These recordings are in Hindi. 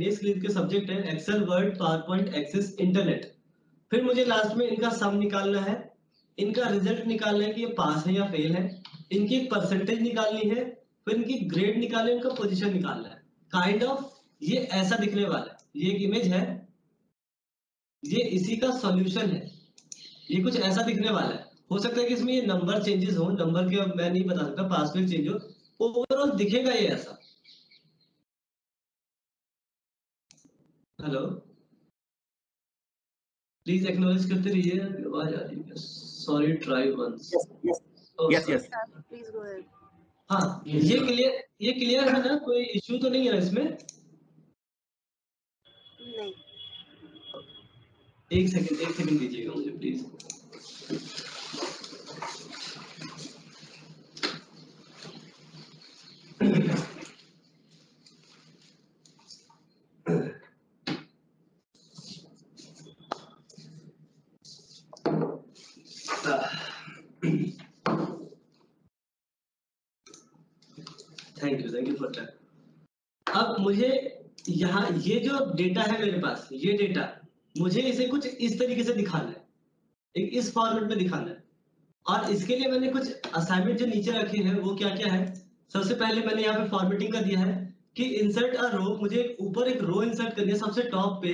इसके के सब्जेक्ट है Excel, Word, PowerPoint, Access, internet. फिर मुझे लास्ट में इनका सम निकालना है, इनका रिजल्ट निकालना है कि ये पास है या फेल है, इनकी एक परसेंटेज निकालनी है, फिर इनकी ग्रेड निकालना है, इनका पोजीशन निकालना है। काइंड ऑफ ये ऐसा दिखने वाला है, ये एक इमेज है, ये इसी का सॉल्यूशन है, ये कुछ ऐसा दिखने वाला है। हो सकता है कि इसमें ये नंबर चेंजेस हो, नंबर के मैं नहीं बता सकता, पास में चेंज हो, ओवरऑल दिखेगा ये ऐसा। हेलो, प्लीज एक्नॉलेज करते रहिए, आवाज आ रही है। Sorry, try once. Yes please go ahead. हाँ, ये क्लियर है ना? कोई इश्यू तो नहीं है इसमें? नहीं। एक सेकंड दीजिएगा मुझे please. Thank you for that. अब मुझे यहाँ ये जो डेटा है मेरे पास, ये डेटा मुझे इसे कुछ इस तरीके से दिखाना है, एक इस फॉर्मेट में दिखाना है। और इसके लिए मैंने कुछ असाइनमेंट जो नीचे रखे हैं वो क्या क्या है। सबसे पहले मैंने यहाँ पे फॉर्मेटिंग का दिया है कि इंसर्ट अ रो, मुझे ऊपर एक रो इंसर्ट करनी है सबसे टॉप पे,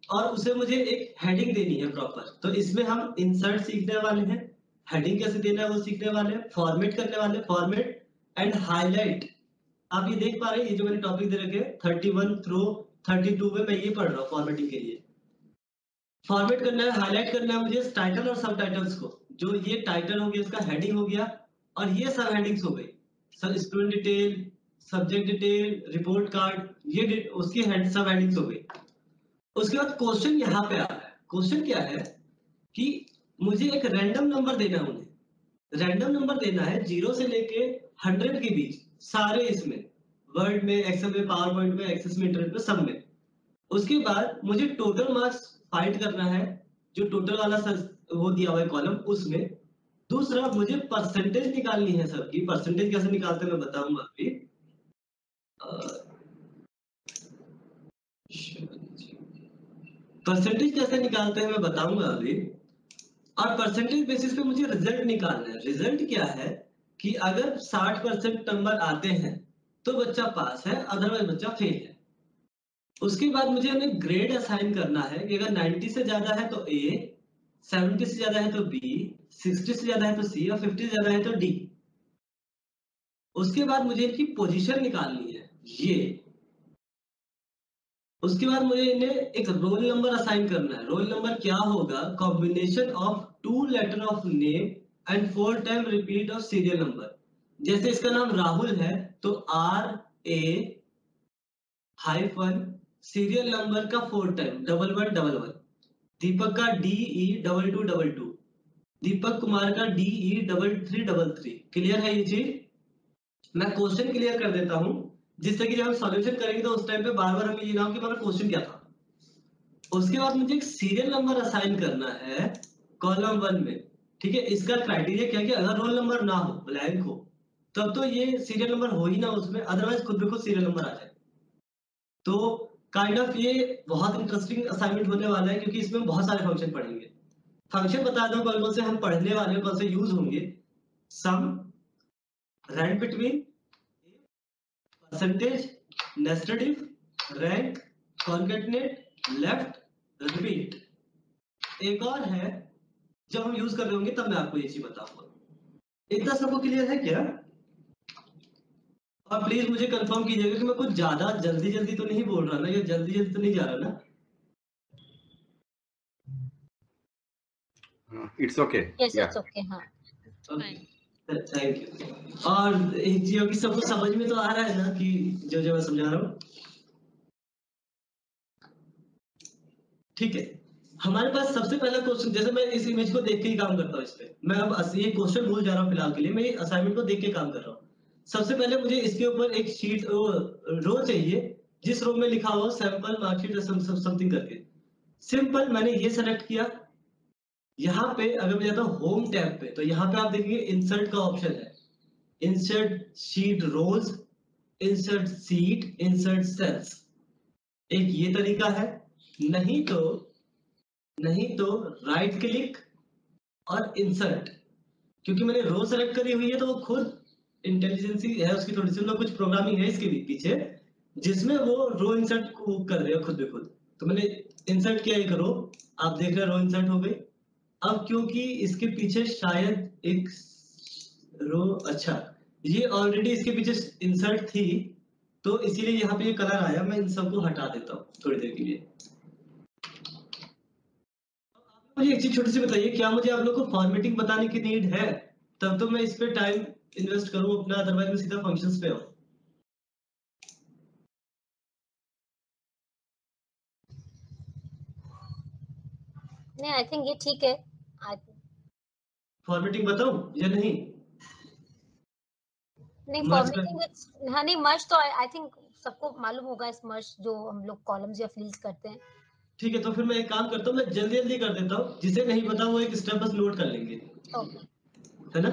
और उसे मुझे एक हेडिंग देनी है प्रॉपर। तो इसमें हम इंसर्ट सीखने वाले हैं, हेडिंग कैसे देना है वो सीखने वाले हैं, फॉर्मेट करने वाले, फॉर्मेट एंड हाईलाइट। आप ये देख पा रहे हैं, ये जो मैंने टॉपिक दे रखे 31 थ्रू 32 में मैं ये पढ़ रहा हूँ फॉर्मेटिंग के लिए। फॉर्मेट करना है, हाईलाइट करना है मुझे टाइटल और सब टाइटल्स को। जो ये टाइटल हो गया, इसका हेडिंग हो गया, और ये सब हेडिंग्स हो गई, सब student detail, subject detail, report card, ये उसकी सब हेडिंग्स हो गई। उसके बाद क्वेश्चन यहाँ पे आ रहा है। क्वेश्चन क्या है कि मुझे एक रैंडम नंबर देना है उन्हें, रैंडम नंबर देना है 0 से लेके 100 के बीच, सारे इसमें वर्ड में, एक्सेल में, पावर पॉइंट में, एक्सेस में, इंटरनेट में, सब में। उसके बाद मुझे टोटल मार्क्स फाइंड करना है, जो टोटल वाला वो दिया हुआ है कॉलम उसमें। दूसरा मुझे परसेंटेज निकालनी है सबकी। परसेंटेज कैसे निकालते हैं मैं बताऊंगा अभी। परसेंटेज कैसे निकालते हैं मैं बताऊंगा अभी। और परसेंटेज बेसिस पे मुझे रिजल्ट निकालना है। रिजल्ट क्या है कि अगर 60% नंबर आते हैं तो बच्चा पास है, अदरवाइज बच्चा फेल है। उसके बाद मुझे उन्हें ग्रेड असाइन करना है कि अगर 90 से ज्यादा है तो ए, 70 से ज्यादा है तो बी, 60 से ज्यादा है तो सी, और 50 से ज्यादा है तो डी। उसके बाद मुझे इनकी पोजीशन निकालनी है ये। उसके बाद मुझे इन्हें एक रोल नंबर असाइन करना है। रोल नंबर क्या होगा? Combination of 2 letter of name and 4 time repeat of serial number. जैसे इसका नाम राहुल है तो RA हाइफन सीरियल नंबर का 4 टाइम 1111। दीपक का DE2222, दीपक कुमार का DE3333। क्लियर है ये चीज? मैं क्वेश्चन क्लियर कर देता हूं, जिससे कि जब हम सॉल्यूशन करेंगे तो उस टाइम पे बार बार हमें ये ना हो कि हमारा क्वेश्चन क्या था। उसके बाद मुझे एक सीरियल नंबर असाइन करना है कॉलम 1 में। ठीक है, इसका क्राइटेरिया क्या है कि अगर रोल नंबर ना हो, ब्लैंक हो, तब तो ये सीरियल नंबर हो ही ना उसमें, अदरवाइज खुद ब खुद सीरियल नंबर आ जाए। तो काइंड ऑफ ये बहुत इंटरेस्टिंग असाइनमेंट होने वाला है, क्योंकि इसमें बहुत सारे फंक्शन पढ़ेंगे। फंक्शन बता दो कौन कौन से हम पढ़ने वाले हैं, कौन से यूज होंगे। Sum, rank between, percentage, nested if, rank, concatenate, left, repeat. एक और है जब हम यूज कर रहे होंगे तब मैं आपको ये चीज बताऊंगा। इतना सबको क्लियर है क्या? और प्लीज मुझे कंफर्म कीजिएगा कि मैं कुछ ज्यादा जल्दी जल्दी तो नहीं बोल रहा ना, या जल्दी जल्दी तो नहीं जा रहा ना? It's okay. Yes it's okay. हाँ थैंक यू। और एक चीज की सबको समझ में तो आ रहा है ना कि जो जो मैं समझा रहा हूँ? ठीक है, हमारे पास सबसे पहला क्वेश्चन, जैसे मैं इस इमेज को देख के ही काम करता हूँ इस पे, मैं अब ये क्वेश्चन भूल जा रहा हूँ फिलहाल के लिए, मैं असाइनमेंट को देख के काम कर रहा हूँ। सबसे पहले मुझे इसके ऊपर एक शीट रो चाहिए, जिस रो में लिखा हुआ सैंपल मार्कशीट समथिंग करके। सिंपल, मैंने ये सेलेक्ट किया। यहाँ पे अगर मैं जाता हूँ होम टैब पे, तो यहाँ पे आप देखेंगे इंसर्ट का ऑप्शन है। इंसर्ट शीट रोज, इंसर्ट सीट, इंसर्ट सेल्स। एक ये तरीका है, नहीं तो राइट क्लिक और इंसर्ट, क्योंकि मैंने रो सेलेक्ट करी हुई है तो वो खुद इंटेलिजेंसी है उसकी, थोड़ी सी मतलब कुछ प्रोग्रामिंग है इसके भी पीछे, जिसमें वो रो इंसर्ट को कर रहे हो खुद भी खुद। तो मैंने इंसर्ट किया एक रो, आप देख रहे हो रो इंसर्ट हो गई। अब क्योंकि इसके पीछे शायद एक रो, अच्छा ये ऑलरेडी इसके पीछे इंसर्ट थी, तो इसीलिए यहाँ पे ये कलर आया। मैं इन सबको हटा देता हूँ थोड़ी देर के लिए। मुझे एक चीज छोटी सी बताइए, क्या मुझे आप लोग को फॉर्मेटिंग बताने की नीड है? तब तो मैं इस पे टाइम इन्वेस्ट करूं अपना, अदरवाइज मैं सीधा फंक्शंस पे आऊं। नहीं, आई थिंक ये ठीक है। फॉर्मेटिंग बताऊं या नहीं? नहीं, मर्ज फॉर्मेटिंग हाँ, नहीं मर्ज तो आई थिंक सबको मालूम होगा, इस मर्ज जो हम लोग कॉलम्स या फील्ड्स करते हैं। ठीक है, तो फिर मैं एक काम करता हूँ, मैं जल्दी जल्दी कर देता हूँ, जिसे नहीं पता वो एक स्टेप बस नोट कर लेंगे। ओके, है ना?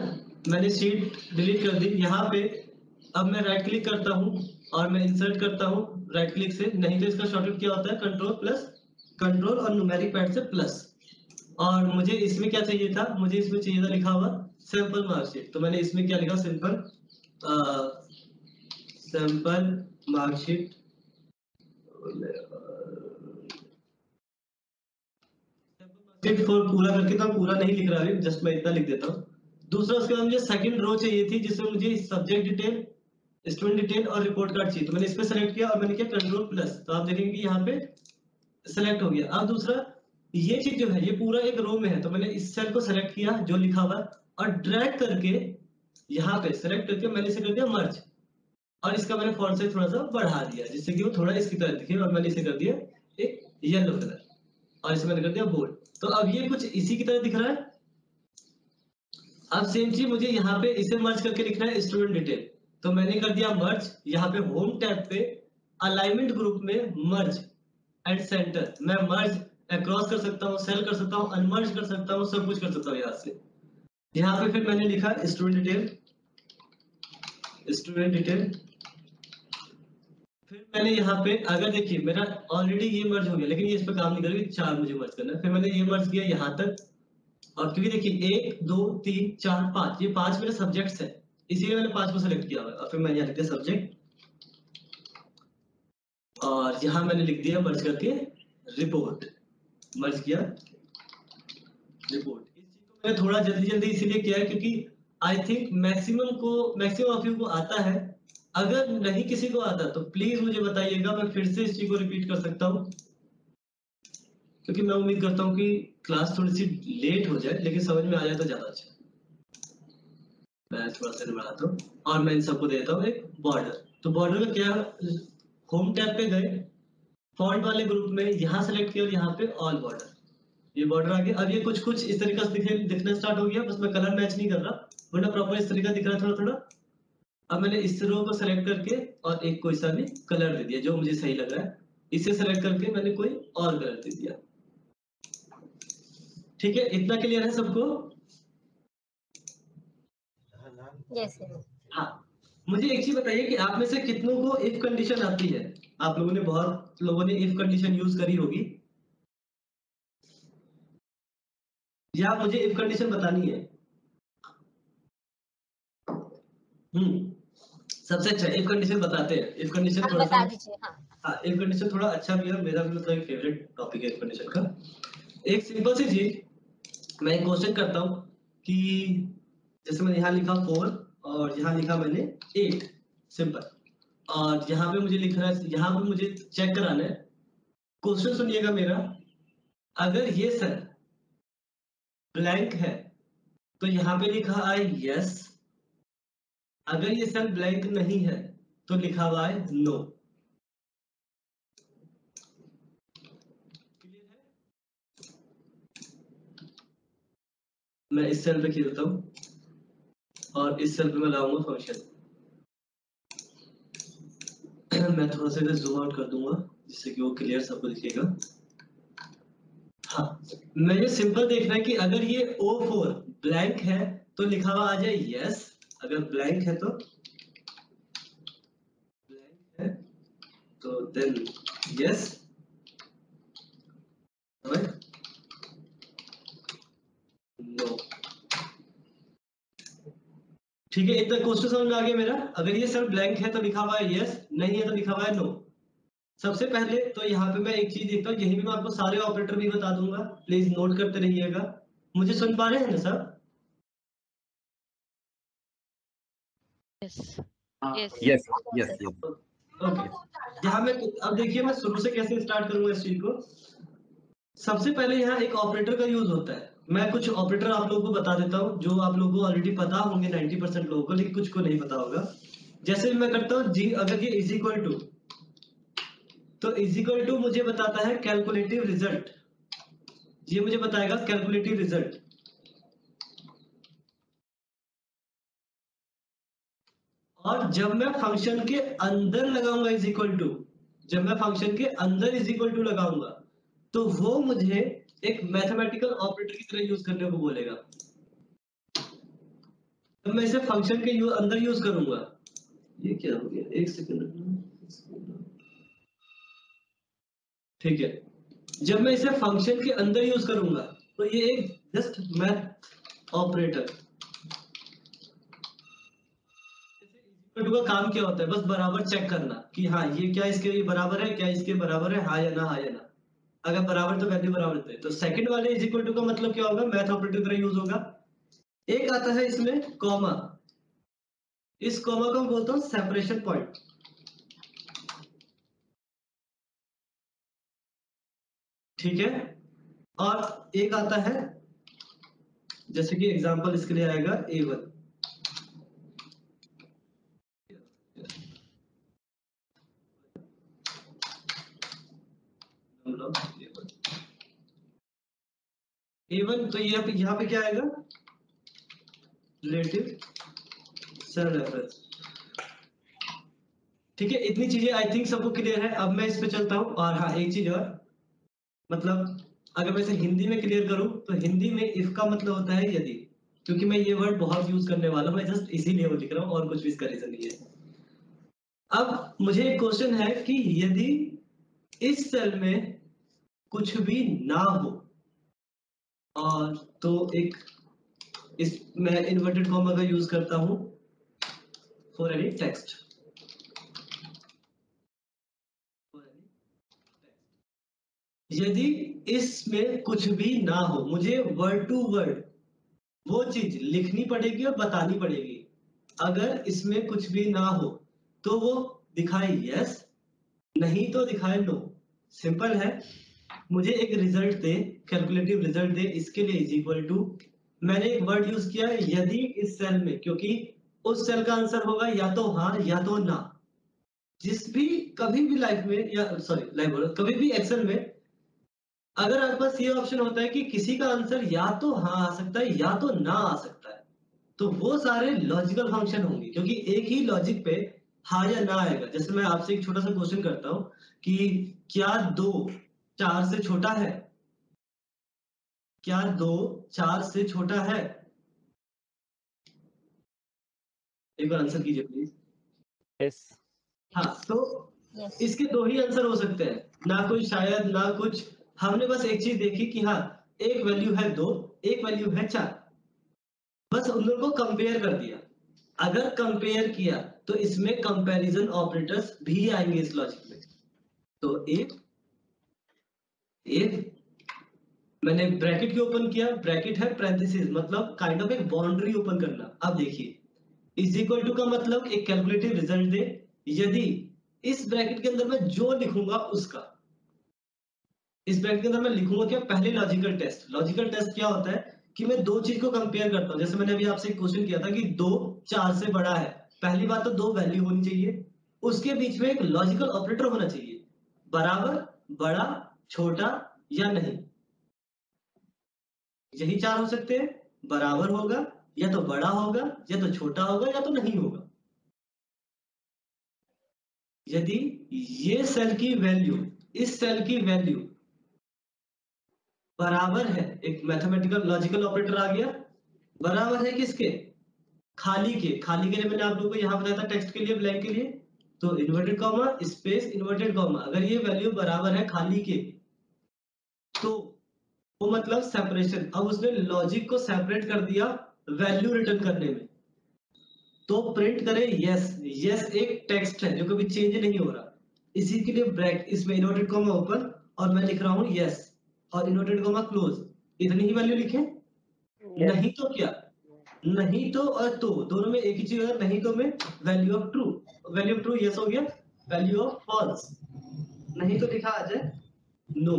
मैंने शीट डिलीट कर दी यहाँ पे। अब मैं राइट क्लिक करता हूँ और मैं इंसर्ट करता हूँ राइट क्लिक से, नहीं तो इसका शॉर्टकट क्या होता है, कंट्रोल और न्यूमेरिक पैड से प्लस। और मुझे इसमें क्या चाहिए था, मुझे इसमें चाहिए था लिखा हुआ सैंपल मार्कशीट, तो मैंने इसमें क्या लिखा, सैंपल मार्कशीट फॉर पूरा करके, तो पूरा नहीं लिख रहा है, जस्ट मैं इतना लिख देता हूँ। दूसरा उसके बाद मुझे सेकंड रो चाहिए थी, जिसमें मुझे सब्जेक्ट डिटेल, स्टूडेंट डिटेल और रिपोर्ट कार्ड चाहिए, तो मैंने इस पे सेलेक्ट किया और मैंने किया कंट्रोल प्लस, तो आप देखेंगे कि यहाँ पे सेलेक्ट हो गया। अब दूसरा ये चीज जो है ये पूरा एक रो में है, तो मैंने इस सेल को सेलेक्ट किया जो लिखा हुआ और ड्रैग करके यहाँ पे सेलेक्ट करके मैंने इसे कर दिया मर्ज, और इसका मैंने फॉन्ट साइज थोड़ा सा बढ़ा दिया जिससे कि वो थोड़ा इसकी तरह दिखे, और मैंने इसे कर दिया एक येलो कलर, और इसे मैंने कर दिया बोल्ड। तो अब ये कुछ इसी की तरह दिख रहा है। अब सेम चीज मुझे यहाँ पे इसे मर्ज करके लिखना है स्टूडेंट डिटेल, तो मैंने कर दिया मर्ज, यहाँ पे होम टैब पे अलाइनमेंट ग्रुप में मर्ज एंड सेंटर, मैं मर्ज अक्रॉस कर सकता हूँ, सेल कर सकता हूँ, अनमर्ज कर सकता हूँ, सब कुछ कर सकता हूँ यहाँ से। यहाँ पे फिर मैंने लिखा स्टूडेंट डिटेल। फिर मैंने यहाँ पे, अगर देखिए मेरा ऑलरेडी ये मर्ज हो गया, लेकिन ये इस पे काम नहीं करेगी, 4 मुझे मर्ज करना है। फिर मैंने ये मर्ज किया यहाँ तक, और क्योंकि देखिए 1 2 3 4 5, ये 5 मेरे सब्जेक्ट्स हैं, इसीलिए मैंने 5 को सेलेक्ट किया हुआ है। और फिर मैंने यहाँ लिख दिया सब्जेक्ट, और यहाँ मैंने लिख दिया मर्ज करके रिपोर्ट, मर्ज किया रिपोर्ट। इस चीज को मैंने थोड़ा जल्दी जल्दी इसीलिए किया है क्योंकि I think maximum of you को आता है। अगर नहीं किसी को आता तो प्लीज मुझे बताइएगा, मैं फिर से इस चीज को रिपीट कर सकता हूँ, क्योंकि मैं उम्मीद करता हूँ कि क्लास थोड़ी सी लेट हो जाए लेकिन समझ में आ जाए तो ज्यादा अच्छा। मैं थोड़ा सा बढ़ाता हूँ और मैं इन सबको देता हूँ एक बॉर्डर। तो बॉर्डर का क्या, होम टैब पे गए, फॉन्ट वाले ग्रुप में यहाँ सेलेक्ट किया और यहाँ पे ऑल बॉर्डर, ये बॉर्डर आ गया। अब ये कुछ कुछ इस तरीके से दिखना स्टार्ट हो गया, बस मैं कलर मैच नहीं कर रहा, वरना प्रॉपर इस तरीका दिख रहा है थोड़ा थोड़ा। अब मैंने इस रो को सेलेक्ट करके और एक कोई सा भी कलर दे दिया जो मुझे सही लग रहा है, इसे सेलेक्ट करके मैंने कोई और कलर दे दिया। ठीक है, इतना क्लियर है सबको? यस। हाँ, मुझे एक चीज बताइए कि आप में से कितनों को इफ कंडीशन आती है? आप लोगों ने, बहुत लोगों ने इफ कंडीशन यूज करी होगी, या मुझे इफ कंडीशन बतानी है? सबसे अच्छा इफ कंडीशन बताते हैं। इफ कंडीशन थोड़ा सा, बता दीजिए। हाँ इफ कंडीशन थोड़ा अच्छा भी है, मेरा भी मतलब एक फेवरेट टॉपिक है इफ कंडीशन का। एक सिंपल सी चीज, मैं एक क्वेश्चन करता हूँ कि जैसे मैंने यहाँ लिखा 4 और यहाँ लिखा मैंने 8, सिंपल, और यहाँ पे मुझे लिख रहा है, यहाँ पे मुझे चेक कराना है। क्वेश्चन सुनिएगा मेरा, अगर ये सेल ब्लैंक है तो यहाँ पे लिखा है यस, अगर ये सेल ब्लैंक नहीं है तो लिखा हुआ है नो। मैं इस सेल पे खेलता हूँ और इस सेल पे मैं लाऊंगा फंक्शन। मैं थोड़ा सा इधर जूम आउट कर दूंगा जिससे कि वो क्लियर सबको दिखेगा। हाँ, मुझे सिंपल देखना है कि अगर ये O4 ब्लैंक है तो लिखा हुआ आ जाए यस, अगर ब्लैंक है तो देन यस नो। ठीक है, इतना क्वेश्चन समझ में आ गया मेरा। अगर ये सेल ब्लैंक है तो लिखा हुआ है यस, नहीं है तो लिखा हुआ है नो। सबसे पहले तो यहाँ पे मैं एक चीज देखता हूँ, यहीं भी मैं आपको सारे ऑपरेटर भी बता दूंगा, प्लीज नोट करते रहिएगा। मुझे सुन पा रहे हैं ना सब? Yes. Yes. Yes. ओके, यहाँ मैं अब देखिए मैं शुरू से कैसे स्टार्ट करूंगा इस चीज को। सबसे पहले यहाँ एक ऑपरेटर का यूज होता है। मैं कुछ ऑपरेटर आप लोगों को बता देता हूँ जो आप लोगों को ऑलरेडी पता होंगे 90% लोगों को, लेकिन कुछ को नहीं पता होगा। जैसे मैं करता हूँ जी, अगर ये इज इक्वल टू, तो इज इक्वल टू मुझे बताता है कैलकुलेटिव रिजल्ट। ये मुझे बताएगा कैलकुलेटिव रिजल्ट। और जब मैं फंक्शन के अंदर लगाऊंगा इज इक्वल टू, जब मैं फंक्शन के अंदर इज इक्वल टू लगाऊंगा तो वो मुझे एक मैथमेटिकल ऑपरेटर की तरह यूज करने को बोलेगा। तो मैं इसे फंक्शन के अंदर यूज करूंगा। ये क्या हो गया, एक सेकंड। ठीक है, जब मैं इसे फंक्शन के अंदर यूज करूंगा तो ये एक जस्ट मैथ ऑपरेटर। का काम क्या होता है, बस बराबर चेक करना कि हाँ ये क्या इसके लिए बराबर है, क्या इसके बराबर है, हाँ या ना, हाँ या ना। अगर बराबर तो वैल्यू बराबर थे। तो सेकंड वाले इज इक्वल टू का मतलब क्या होगा, मैथ ऑपरेटर तरह यूज होगा। एक आता है इसमें कॉमा, इस कॉमा को हम बोलते हैं सेपरेशन पॉइंट। ठीक है, और एक आता है जैसे कि एग्जांपल इसके लिए आएगा A1। A1 तो यहाँ पे क्या आएगा, रिलेटिव सेल रेफरेंस। ठीक है, इतनी चीजें आई थिंक सबको क्लियर है। अब मैं इस पे चलता हूँ। और हाँ एक चीज और, मतलब अगर मैं इसे हिंदी में क्लियर करूं तो हिंदी में इफ का मतलब होता है यदि, क्योंकि मैं ये वर्ड बहुत यूज करने वाला हूं, मैं जस्ट इसीलिए वो लिख रहा हूं और कुछ भी इसका रीजन नहीं है। अब मुझे एक क्वेश्चन है कि यदि इस सेल में कुछ भी ना हो, और तो एक इस मैं इन्वर्टेड कॉमा का यूज करता हूं फॉर एनी टेक्स्ट। यदि इसमें कुछ भी ना हो, मुझे वर्ड टू वर्ड वो चीज लिखनी पड़ेगी और बतानी पड़ेगी। अगर इसमें कुछ भी ना हो तो वो दिखाए यस, नहीं तो दिखाए नो। सिंपल है। मुझे एक रिजल्ट दे, कैलकुलेटिव रिजल्ट दे, इसके लिए इज इक्वल टू, मैंने एक वर्ड यूज किया है यदि इस सेल में, क्योंकि उस सेल का आंसर होगा या तो हाँ या तो ना। जिस भी कभी भी लाइफ में, या सॉरी लाइफ कभी भी एक्सेल में, अगर आपके पास ये ऑप्शन होता है कि किसी का आंसर या तो हाँ आ सकता है या तो ना आ सकता है, तो वो सारे लॉजिकल फंक्शन होंगे, क्योंकि एक ही लॉजिक पे हाँ या ना आएगा। जैसे मैं आपसे एक छोटा सा क्वेश्चन करता हूं कि क्या 2 4 से छोटा है, क्या 2 4 से छोटा है? एक बार आंसर कीजिए प्लीज। Yes. हाँ, तो Yes. इसके दो ही आंसर हो सकते हैं, ना कोई शायद ना कुछ। हमने बस एक चीज देखी कि हाँ एक वैल्यू है 2, एक वैल्यू है 4, बस उन दोनों को कंपेयर कर दिया। अगर कंपेयर किया तो इसमें कंपैरिजन ऑपरेटर्स भी आएंगे इस लॉजिक में। तो एक मैंने ब्रैकेट क्यों ओपन किया, ब्रैकेट है पैरेंथेसिस, मतलब काइंड ऑफ एक बाउंड्री ओपन करना। अब देखिए इज इक्वल टू का मतलब एक कैलकुलेटिव रिजल्ट दे, यदि इस ब्रैकेट के अंदर मैं जो लिखूंगा उसका, इस ब्रैकेट के अंदर मैं लिखूंगा क्या, पहले लॉजिकल टेस्ट। लॉजिकल टेस्ट क्या होता है कि मैं दो चीज को कंपेयर करता हूं। जैसे मैंने अभी आपसे एक क्वेश्चन किया था कि 2 4 से बड़ा है, पहली बात तो 2 वैल्यू होनी चाहिए, उसके बीच में एक लॉजिकल ऑपरेटर होना चाहिए, बराबर, बड़ा, छोटा या नहीं। यही 4 हो सकते हैं, बराबर होगा या तो बड़ा होगा या तो छोटा होगा या तो नहीं होगा। यदि ये सेल की वैल्यू इस सेल की वैल्यू बराबर है, एक मैथमेटिकल लॉजिकल ऑपरेटर आ गया, बराबर है किसके, खाली के। खाली के लिए मैंने आप लोगों को यहाँ बताया था टेक्स्ट के लिए, ब्लैंक के लिए। तो inverted comma space inverted comma, अगर ये वैल्यू बराबर है खाली के तो वो मतलब सेपरेशन। अब उसने लॉजिक को सेपरेट कर दिया वैल्यू रिटर्न करने में, तो प्रिंट करे यस। यस एक टेक्स्ट है जो कभी चेंज नहीं हो रहा, इसी के लिए ब्रैकेट इसमें इन्वर्टेड कॉमा ओपन और मैं लिख रहा हूँ यस और इन्वर्टेड कॉमा क्लोज, इतनी ही वैल्यू लिखे। नहीं तो क्या, नहीं तो और तो दोनों में एक ही चीज है, नहीं तो में value of true, value of true yes हो गया, वैल्यू ऑफ फॉल्स नहीं तो लिखा आ जाए नो,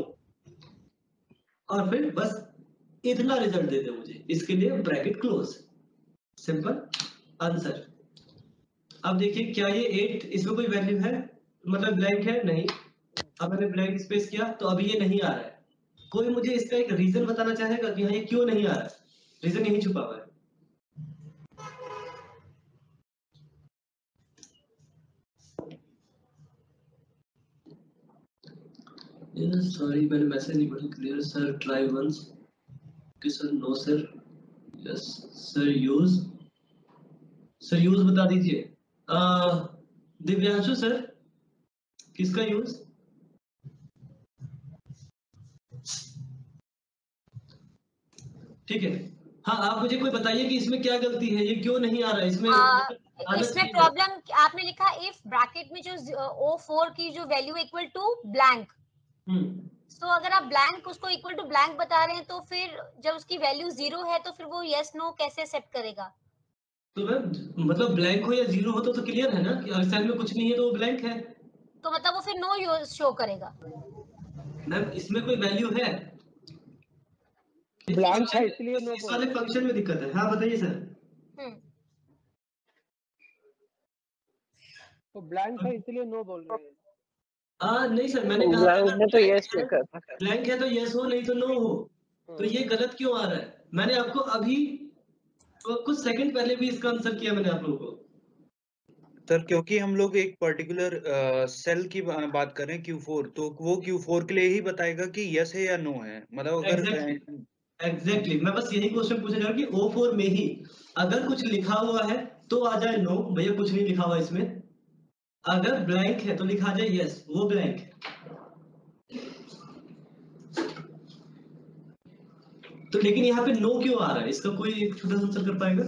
और फिर बस इतना रिजल्ट दे दे मुझे, इसके लिए ब्रैकेट क्लोज, सिंपल आंसर। अब देखिए क्या ये 8 इसमें कोई वैल्यू है, मतलब ब्लैंक है नहीं, अब मैंने ब्लैंक स्पेस किया तो अभी ये नहीं आ रहा है। कोई मुझे इसका एक रीजन बताना चाहेगा कि हाँ ये क्यों नहीं आ रहा है, रीजन यही छुपा हुआ है। सॉरी मैंने मैसेज नहीं पढ़ा क्लियर सर, ट्राई वंस कि sir no sir, yes sir use, sir use बता दीजिए। दिव्यांशु सर किसका यूज? ठीक है, हाँ आप मुझे कोई बताइए कि इसमें क्या गलती है, ये क्यों नहीं आ रहा है इसमें? इसमें प्रॉब्लम आपने लिखा इफ ब्रैकेट में जो O4 की जो वैल्यू इक्वल टू ब्लैंक, तो अगर आप ब्लैंक उसको इक्वल टू ब्लैंक बता रहे हैं तो फिर जब उसकी वैल्यू 0 है तो फिर वो यस नो कैसे एक्सेप्ट करेगा? तो मैम मतलब ब्लैंक हो या 0 हो तो क्लियर है ना कि अगर सेल में कुछ नहीं है तो वो ब्लैंक है, तो मतलब वो फिर नो शो करेगा। मैम इसमें कोई वैल्यू है, ब्लैंक है इसलिए नो इस वाले फंक्शन में दिक्कत है। हाँ बताइए सर। तो ब्लैंक है इसलिए नो बोल रहे हैं। नहीं सर मैंने कहा ब्लैंक है तो यस लिखा था, ब्लैंक है तो यस हो नहीं तो नो हो, तो ये गलत क्यों आ रहा है? मैंने आपको अभी तो कुछ सेकंड पहले भी इसका आंसर किया मैंने आप लोगों को। सर क्योंकि हम लोग एक पर्टिकुलर सेल की बात कर रहे हैं Q4, तो वो Q4 के लिए ही बताएगा कि यस है या नो है, मतलब अगर एग्जैक्टली मैं बस यही क्वेश्चन पूछा जा रहा कि O4 में ही अगर कुछ लिखा हुआ है तो आ जाए नो, भैया कुछ नहीं लिखा हुआ इसमें, अगर ब्लैंक है तो लिखा जाए यस वो ब्लैंक है। तो लेकिन यहाँ पे नो क्यों आ रहा है, इसका कोई एक छोटा सा आंसर कर पाएगा?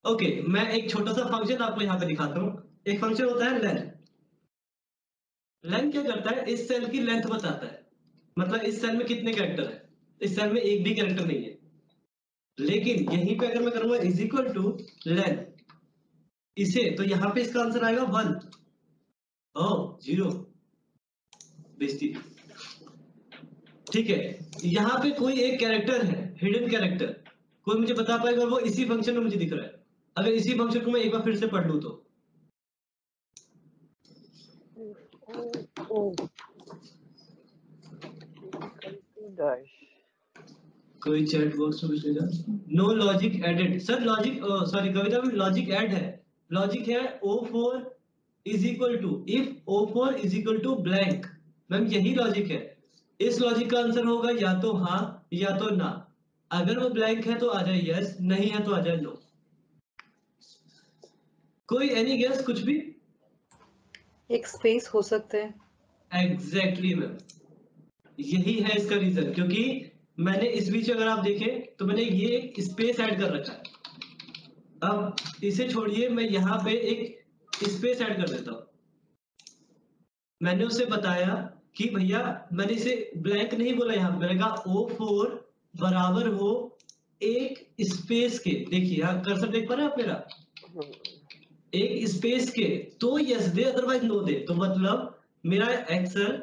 ओके मैं एक छोटा सा फंक्शन आपको यहाँ पे दिखाता हूँ। एक फंक्शन होता है लेंथ। लेंथ क्या करता है, इस सेल की लेंथ बताता है, मतलब इस सेल में कितने कैरेक्टर है, इस सेल में एक भी कैरेक्टर नहीं है, लेकिन यहीं पे अगर मैं करूंगा इज इक्वल टू लेंथ इसे, तो यहाँ पे इसका आंसर आएगा 1, 0 बेइज्जती। ठीक है, यहाँ पे कोई एक कैरेक्टर है हिडन कैरेक्टर, कोई मुझे बता पाएगा वो इसी फंक्शन में मुझे दिख रहा है, अगर इसी फंक्शन को मैं एक बार फिर से पढ़ लूं तो कोई चैट बॉक्स में पूछेगा no logic added. Sir logic sorry Kavita में लॉजिक ऐड है, लॉजिक है O4 is equal to if O4 is equal to blank, ma'am यही लॉजिक है। इस लॉजिक का आंसर होगा या तो हाँ या तो ना, अगर वो ब्लैंक है तो आ जाए यस, नहीं है तो आ जाए नो। कोई एनी गेस कुछ भी? एक स्पेस हो सकते हैं। एग्जैक्टली मैम यही है इसका रीजन, क्योंकि मैंने इस बीच अगर आप देखें तो मैंने ये एक स्पेस ऐड कर रखा है। अब इसे छोड़िए, मैं यहाँ पे एक स्पेस ऐड कर देता हूँ। मैंने उसे बताया कि भैया मैंने इसे ब्लैंक नहीं बोला, यहाँ मैंने कहा O4 बराबर हो एक स्पेस के, देखिए यहाँ कर्सर देख पा रहे हैं आप मेरा, एक स्पेस के, तो यस दे अदरवाइज नो दे, तो मतलब मेरा एक्सेल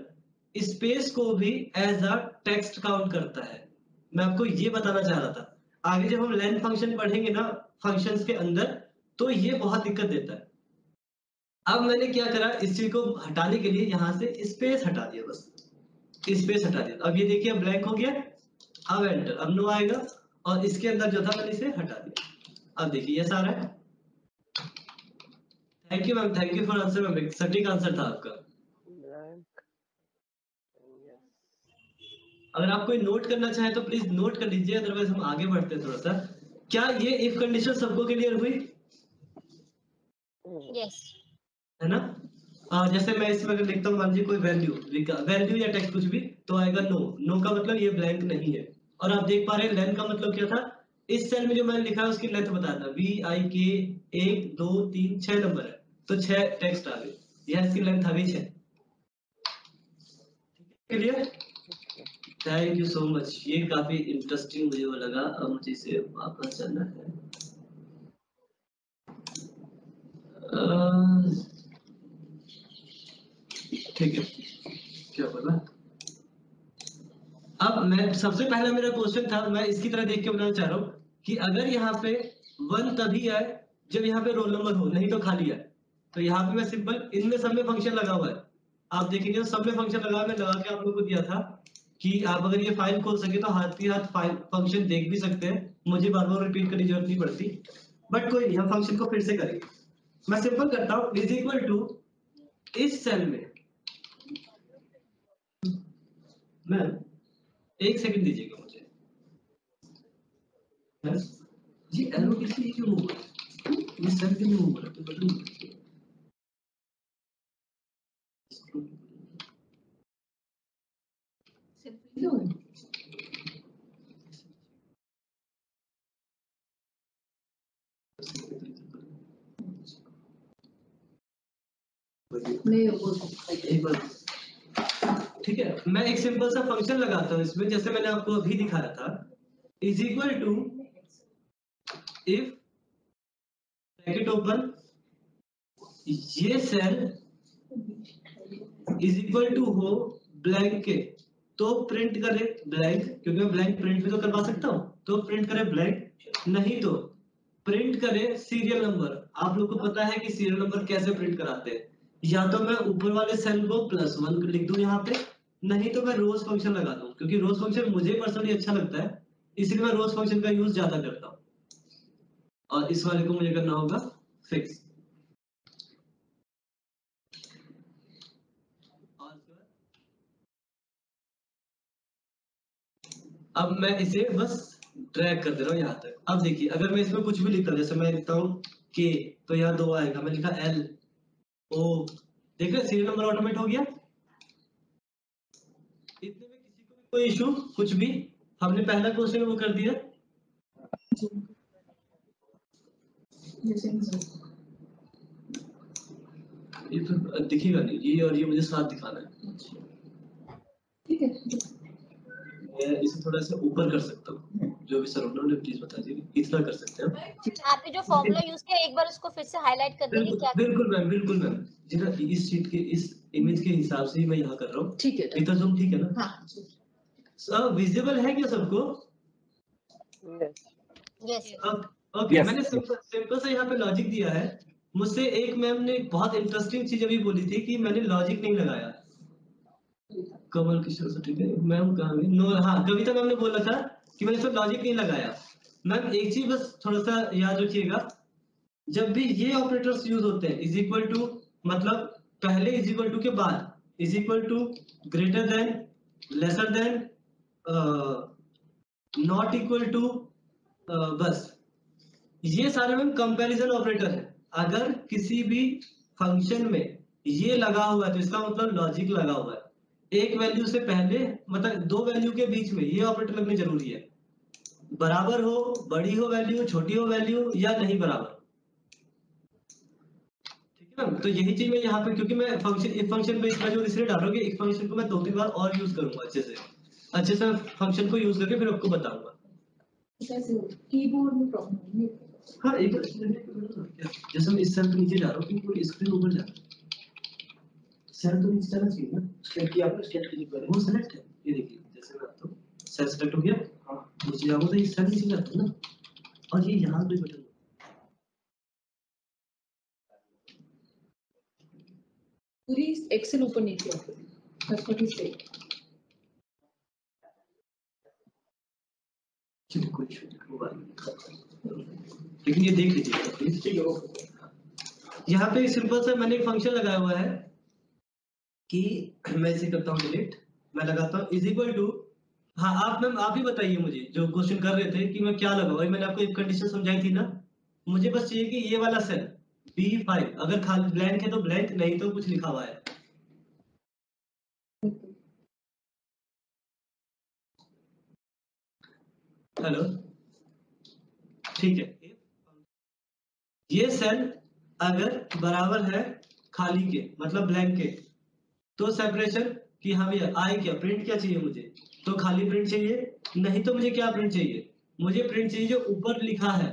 स्पेस को भी एज अ टेक्स्ट काउंट करता है। मैं आपको ये बताना चाह रहा था, आगे जब हम लेंथ फंक्शन पढ़ेंगे ना फंक्शंस के अंदर, तो ये बहुत दिक्कत देता है। अब मैंने क्या करा, इस चीज को हटाने के लिए यहाँ से स्पेस हटा दिया, बस स्पेस हटा दिया। अब ये देखिए ब्लैंक हो गया, अब एंटर, अब नो आएगा, और इसके अंदर जो था मैंने इसे हटा दिया। अब देखिए यस आ रहा है। Thank you ma'am, thank you for answer ma'am, सटीक आंसर था आपका। अगर आप कोई नोट करना चाहे तो प्लीज नोट कर लीजिए, अदरवाइज हम आगे बढ़ते हैं थोड़ा सा। क्या ये इफ कंडीशन सबको क्लियर हुई? यस है ना। जैसे मैं इसमें अगर लिखता हूँ मान लीजिए कोई वैल्यू या टेक्स्ट कुछ भी, तो आएगा नो। नो का मतलब ये ब्लैंक नहीं है। और आप देख पा रहे हैं लेंथ का मतलब क्या था, इस सेल में जो मैंने लिखा है उसकी लेंथ बताना, VIK 1 2 3 6 नंबर है, तो 6 टेक्स्ट आ गए, यह इसकी लेंथ आ गई 6। Clear? Thank you so much, ये काफी इंटरेस्टिंग मुझे वो लगा। अब मुझे इसे वापस जाना है। ठीक है, क्या बोला? अब मैं सबसे पहला मेरा क्वेश्चन था, मैं इसकी तरह देख के बनाना चाह रहा हूँ कि अगर यहाँ पे 1 तभी आए जब यहाँ पे रोल नंबर हो, नहीं तो खाली है। तो यहाँ पे मैं सिंपल इनमें सब में फंक्शन लगा हुआ है, आप देखेंगे सब में फंक्शन लगा, मैं लगा के आप लोगों को दिया था कि आप अगर ये फाइल खोल सके तो हाथ ही हाथ फाइल फंक्शन देख भी सकते हैं, मुझे बार बार रिपीट करने की जरूरत नहीं पड़ती। बट कोई नहीं, हम फंक्शन को फिर से करेंगे। मैं सिंपल करता हूँ, इज इक्वल टू इस सेल में, मैम एक सेकंड दीजिएगा मुझे, ये एरो किसी क्यों मूव हो रहा है, ये सेल क्यों मूव हो रहा है, तो बटन ठीक है। मैं एक सिंपल सा फंक्शन लगाता हूँ इसमें, जैसे मैंने आपको अभी दिखाया था, is equal to if bracket open ये सेल इज इक्वल टू हो ब्लैंक के, तो प्रिंट करे ब्लैंक, क्योंकि मैं ब्लैंक प्रिंट भी तो करवा सकता हूँ, तो प्रिंट करे ब्लैंक, नहीं तो प्रिंट करे सीरियल नंबर। आप लोग को पता है कि सीरियल नंबर कैसे प्रिंट कराते हैं, या तो मैं ऊपर वाले सेल को +1 लिख दूं यहाँ पे, नहीं तो मैं रोज फंक्शन लगा दूं, क्योंकि रोज फंक्शन मुझे पर्सनली अच्छा लगता है, इसलिए मैं रोज फंक्शन का यूज ज्यादा करता हूँ। और इस वाले को मुझे करना होगा फिक्स। अब मैं इसे बस ड्रैग कर दे रहा हूँ यहाँ तक। अब देखिए अगर मैं इसमें कुछ भी लिखता हूँ, जैसे मैं लिखता हूँ K, तो यहाँ 2 आएगा, मैं लिखा L O, देख रहे सीरियल नंबर ऑटोमेट हो गया। इतने में किसी को भी कोई इशू कुछ भी, हमने पहला क्वेश्चन वो कर दिया। ये तो दिखेगा नहीं, ये और ये मुझे साथ दिखाना है, ठीक है। मैं इसे थोड़ा सा ऊपर कर सकता हूँ, जो भी सर उन्होंने प्लीज बता दीजिए, इतना कर सकते हैं। आपने जो फॉर्मूला यूज किया एक बार उसको फिर से हाईलाइट कर देंगे क्या? बिल्कुल मैम, बिल्कुल मैम, जरा इस शीट के इस इमेज के हिसाब से ही मैं यहाँ कर रहा हूँ, ठीक है। इतना जूम ठीक है ना? हाँ सब विजिबल है क्या सबको? यस ओके, मैंने सिंपल सा यहाँ पे लॉजिक दिया है। मुझसे एक मैम ने बहुत इंटरेस्टिंग चीज अभी बोली थी कि मैंने लॉजिक नहीं लगाया। कमल किशोर सर, ठीक है मैम, कहाँ गई? नो, हाँ कविता मैम ने बोला था कि मैंने इसमें लॉजिक नहीं लगाया। मैम एक चीज बस थोड़ा सा याद रखिएगा, जब भी ये ऑपरेटर्स यूज होते हैं, इज इक्वल टू मतलब पहले इज इक्वल टू के बाद, is equal to, greater than, lesser than, not equal to, बस ये सारे में कंपैरिजन ऑपरेटर है। अगर किसी भी फंक्शन में ये लगा हुआ है तो इसका मतलब लॉजिक लगा हुआ है। एक वैल्यू से पहले मतलब 2 वैल्यू के बीच में ये ऑपरेटर लगने जरूरी है, बराबर हो, बड़ी हो वैल्यू, छोटी हो वैल्यू, या नहीं बराबर। ठीक है ना? तो यही चीज मैं यहाँ पे, क्योंकि मैं फंक्शन पे इसका जो इसलिए डाल रहा हूँ कि एक फंक्शन को मैं 2-3 बार और यूज करूंगा अच्छे से फंक्शन को यूज करके फिर आपको बताऊंगा। कीबोर्ड में प्रॉब्लम नहीं है। हाँ एक जैसे मैं इस सेल पे नीचे जा रहा हूँ, क्योंकि पूरी स्क्रीन ऊपर जा रही है, सेल तो नीचे जाना चाहिए ना, सेलेक्ट किया आपने, सेलेक्ट कीजिए पहले, वो सेलेक्ट है, ये देखिए जैसे मैं आता हूँ सेल सेलेक्ट हो गया, हाँ नीचे जाओगे तो ये सेल नीचे जाता है ना, और ये यहाँ पे बटन पूरी एक्सेल ऊपर नीचे आती है, that's what he said। लेकिन ये देख लीजिए, यहाँ पे सिंपल सा मैंने एक फंक्शन लगाया हुआ है कि मैं इसे करता हूँ डिलीट, मैं लगाता हूँ इज इक्वल टू, हाँ आप मैम आप ही बताइए मुझे जो क्वेश्चन कर रहे थे कि मैं क्या लगाऊं, मैंने आपको एक कंडीशन समझाई थी ना, मुझे बस चाहिए कि ये वाला सेल B5 अगर खाली ब्लैंक है तो ब्लैंक, नहीं तो कुछ लिखा हुआ है। हेलो, ठीक है। ये सेल अगर बराबर है खाली के मतलब ब्लैंक के, तो सेपरेशन कि हाँ भैया आई क्या प्रिंट क्या चाहिए मुझे, तो खाली प्रिंट चाहिए, नहीं तो मुझे क्या प्रिंट चाहिए, मुझे प्रिंट चाहिए जो ऊपर लिखा है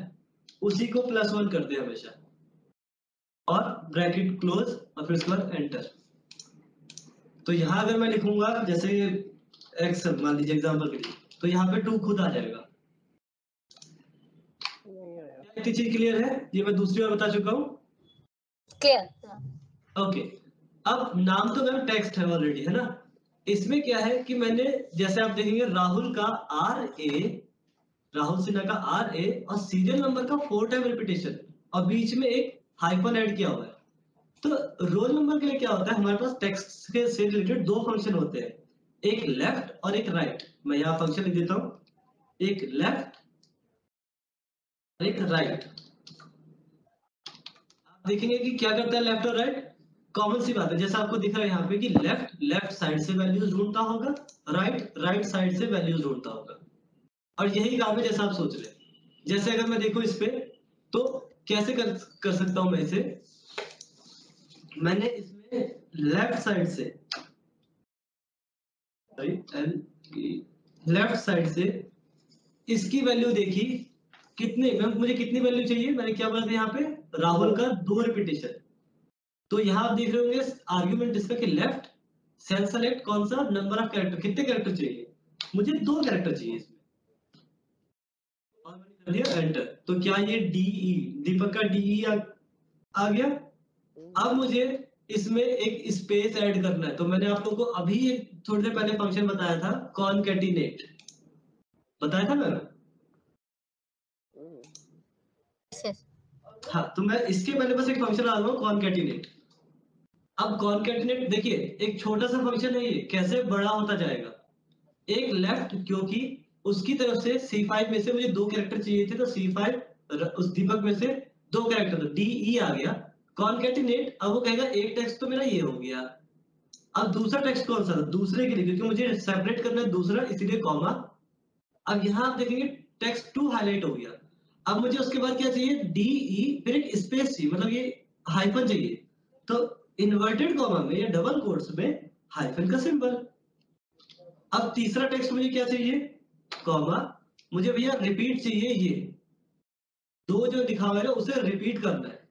उसी को +1 कर दे हमेशा, और ब्रैकेट क्लोज और फिर उसके बाद एंटर। तो यहाँ अगर मैं लिखूंगा जैसे एक्स मान लीजिए एग्जांपल के लिए, तो यहाँ पे 2 खुद आ जाएगा। एक चीज क्लियर है, ये मैं दूसरी बार बता चुका हूँ। क्लियर। ओके, अब नाम तो मैम टेक्स्ट है ऑलरेडी, है ना। इसमें क्या है कि मैंने जैसे आप देखेंगे राहुल का RA, राहुल सिन्हा का RA और सीरियल नंबर का 4 टाइम रिपीटेशन और बीच में एक हाइफन ऐड किया हुआ है। तो रोल नंबर के लिए क्या होता है, हमारे पास टेक्स्ट के से रिलेटेड 2 फंक्शन होते हैं, एक लेफ्ट और एक राइट। मैं यहाँ फंक्शन लिख देता हूँ, एक लेफ्ट और एक राइट। आप देखेंगे कि क्या करता है लेफ्ट और राइट, कॉमन सी बात है, जैसा आपको दिख रहा है यहाँ पे कि लेफ्ट साइड से वैल्यूज ढूंढता होगा, राइट साइड से वैल्यूज ढूंढता होगा, और यही काम है जैसा आप सोच रहे हैं। जैसे अगर मैं देखूं इस पे, तो कैसे कर सकता हूं मैं इसे, मैंने इसमें लेफ्ट साइड से इसकी वैल्यू देखी, कितने मुझे कितनी वैल्यू चाहिए, मैंने क्या बोला था यहाँ पे राहुल का 2 रिपीटेशन। तो यहाँ आप देख रहे होंगे आर्ग्यूमेंट इसका कि लेफ्ट सेल सेलेक्ट कौन सा नंबर ऑफ कैरेक्टर, कितने कैरेक्टर चाहिए, मुझे 2 कैरेक्टर चाहिए इसमें, और मैंने कर दिया एंटर। तो क्या ये DE दीपक का DE आ गया। अब मुझे इसमें एक स्पेस ऐड करना है, तो मैंने आप लोगों को अभी थोड़ी देर पहले फंक्शन बताया था कॉनकैटिनेट, बताया था मैंने। हाँ, तो मैं इसके पहले बस एक फंक्शन आ रहा हूँ कॉनकैटिनेट। अब कॉनकैटिनेट देखिए एक छोटा सा फंक्शन है, ये कैसे बड़ा होता जाएगा। एक लेफ्ट, क्योंकि उसकी तरफ से C5 में से मुझे 2 कैरेक्टर चाहिए थे, तो C5 उस दीपक में से 2 कैरेक्टर, तो DE आ गया। कॉनकैटिनेट, अब वो कहेगा एक टेक्स्ट तो मेरा ये हो गया, अब दूसरा टेक्स्ट कौन सा, दूसरे के लिए, क्योंकि मुझे सेपरेट करना है दूसरा, इसीलिए कॉमा। अब यहाँ आप देखेंगे टेक्स्ट 2 हाईलाइट हो गया। अब मुझे उसके बाद क्या चाहिए, DE फिर एक स्पेस चाहिए, मतलब ये हाइफन चाहिए, तो इन्वर्टेड कॉमा में या डबल कोट्स में हाइफन का सिंबल। अब तीसरा टेक्स्ट मुझे क्या चाहिए, कॉमा, मुझे भैया रिपीट चाहिए, ये 2 जो लिखा हुआ है उसे रिपीट करना है।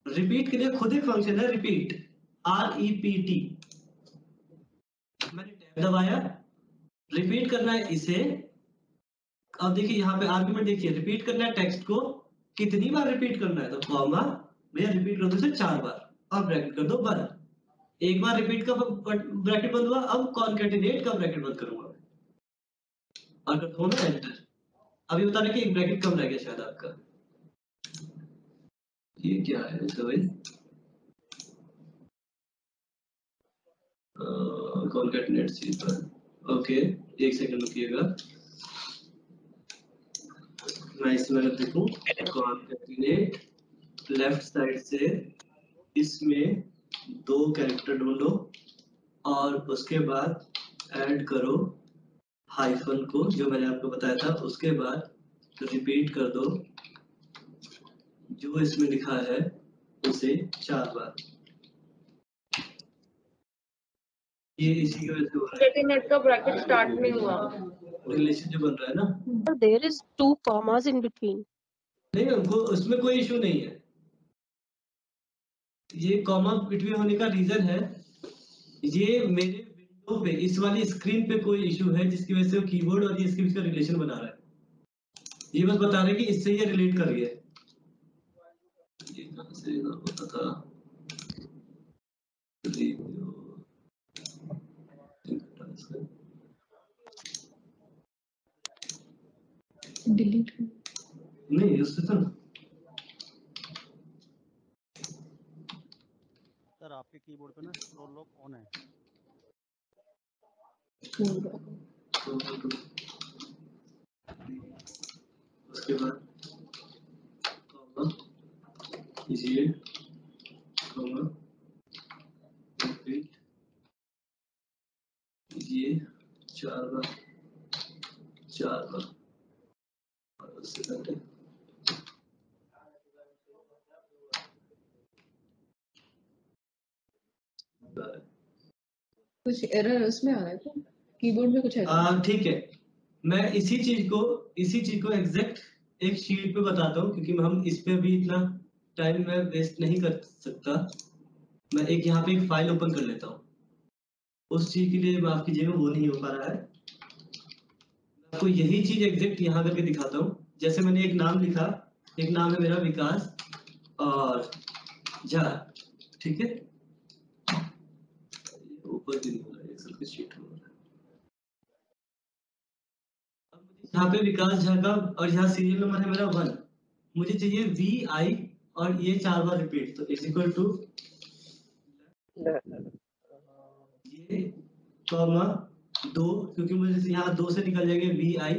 रिपीट के लिए खुद एक फंक्शन है रिपीट, REPT। मैंने टैब दबाया, रिपीट करना है इसे। अब देखिए यहाँ पे आर्गुमेंट देखिए, रिपीट करना है टेक्स्ट को, कितनी बार रिपीट करना है, तो कॉमा भैया रिपीट कर दो इसे 4 बार और ब्रैकेट कर दो बंद। एक बार रिपीट का ब्रैकेट बंद हुआ, अब कॉनकैटिनेट का ब्रैकेट बंद करूंगा और कर दूंगा एंटर। अभी बता रहे कि एक ब्रैकेट कम रह गया शायद आपका, ये क्या है तो भाई कॉनकैटिनेट सी पर, ओके एक सेकंड रुकिएगा, मैं इसमें लिखूं कॉनकैटिनेट लेफ्ट साइड से इसमें 2 कैरेक्टर ढूंढो और उसके बाद ऐड करो हाइफन को, जो मैंने आपको बताया था, उसके बाद रिपीट कर दो जो इसमें लिखा है उसे 4 बार। ये इसी की वजह से हो रहा है, कॉनकैटिनेट का ब्रैकेट स्टार्ट नहीं हुआ, रिलेशन जो बन रहा है ना, there is 2 commas in between. नहीं उनको उसमें कोई इशू नहीं है, ये कॉमा बिटवीन होने का रीजन है, ये मेरे विंडो पे इस वाली स्क्रीन पे कोई इशू है जिसकी वजह से वो कीबोर्ड और ये इसके बीच का रिलेशन बना रहा है। ये बस बता रहे कि इससे ये रिलेट कर रही है। ये कहां से होता था, डिलीट नहीं उससे तो सर आपके कीबोर्ड पे ना स्क्रॉल लॉक ऑन है। उसके बाद कीजिए ये 4 बार और उससे घटे कुछ एरर उसमें आ रहा है क्या? कीबोर्ड में कुछ एरर? ठीक है, मैं इसी चीज को एग्जैक्ट एक शीट पे बताता हूँ, क्योंकि हम इस पे भी इतना टाइम मैं वेस्ट नहीं कर सकता। मैं एक यहाँ पे एक फाइल ओपन कर लेता हूँ, उस चीज के लिए माफ कीजिएगा वो नहीं हो पा रहा है। आपको यही चीज एग्जैक्ट यहाँ करके दिखाता हूँ। जैसे मैंने एक नाम लिखा, एक नाम है मेरा विकास और झा, ठीक है, ऊपर भी नहीं हो रहा है, एक्सेल की शीट हो रहा है। अब मुझे यहाँ पे विकास झा का और यहाँ सीरियल नंबर है मेरा 1, मुझे चाहिए VI और ये 4 बार रिपीट, तो इज इक्वल टू ये कॉमा 2, क्योंकि मुझे यहाँ 2 से निकल जाएंगे VI।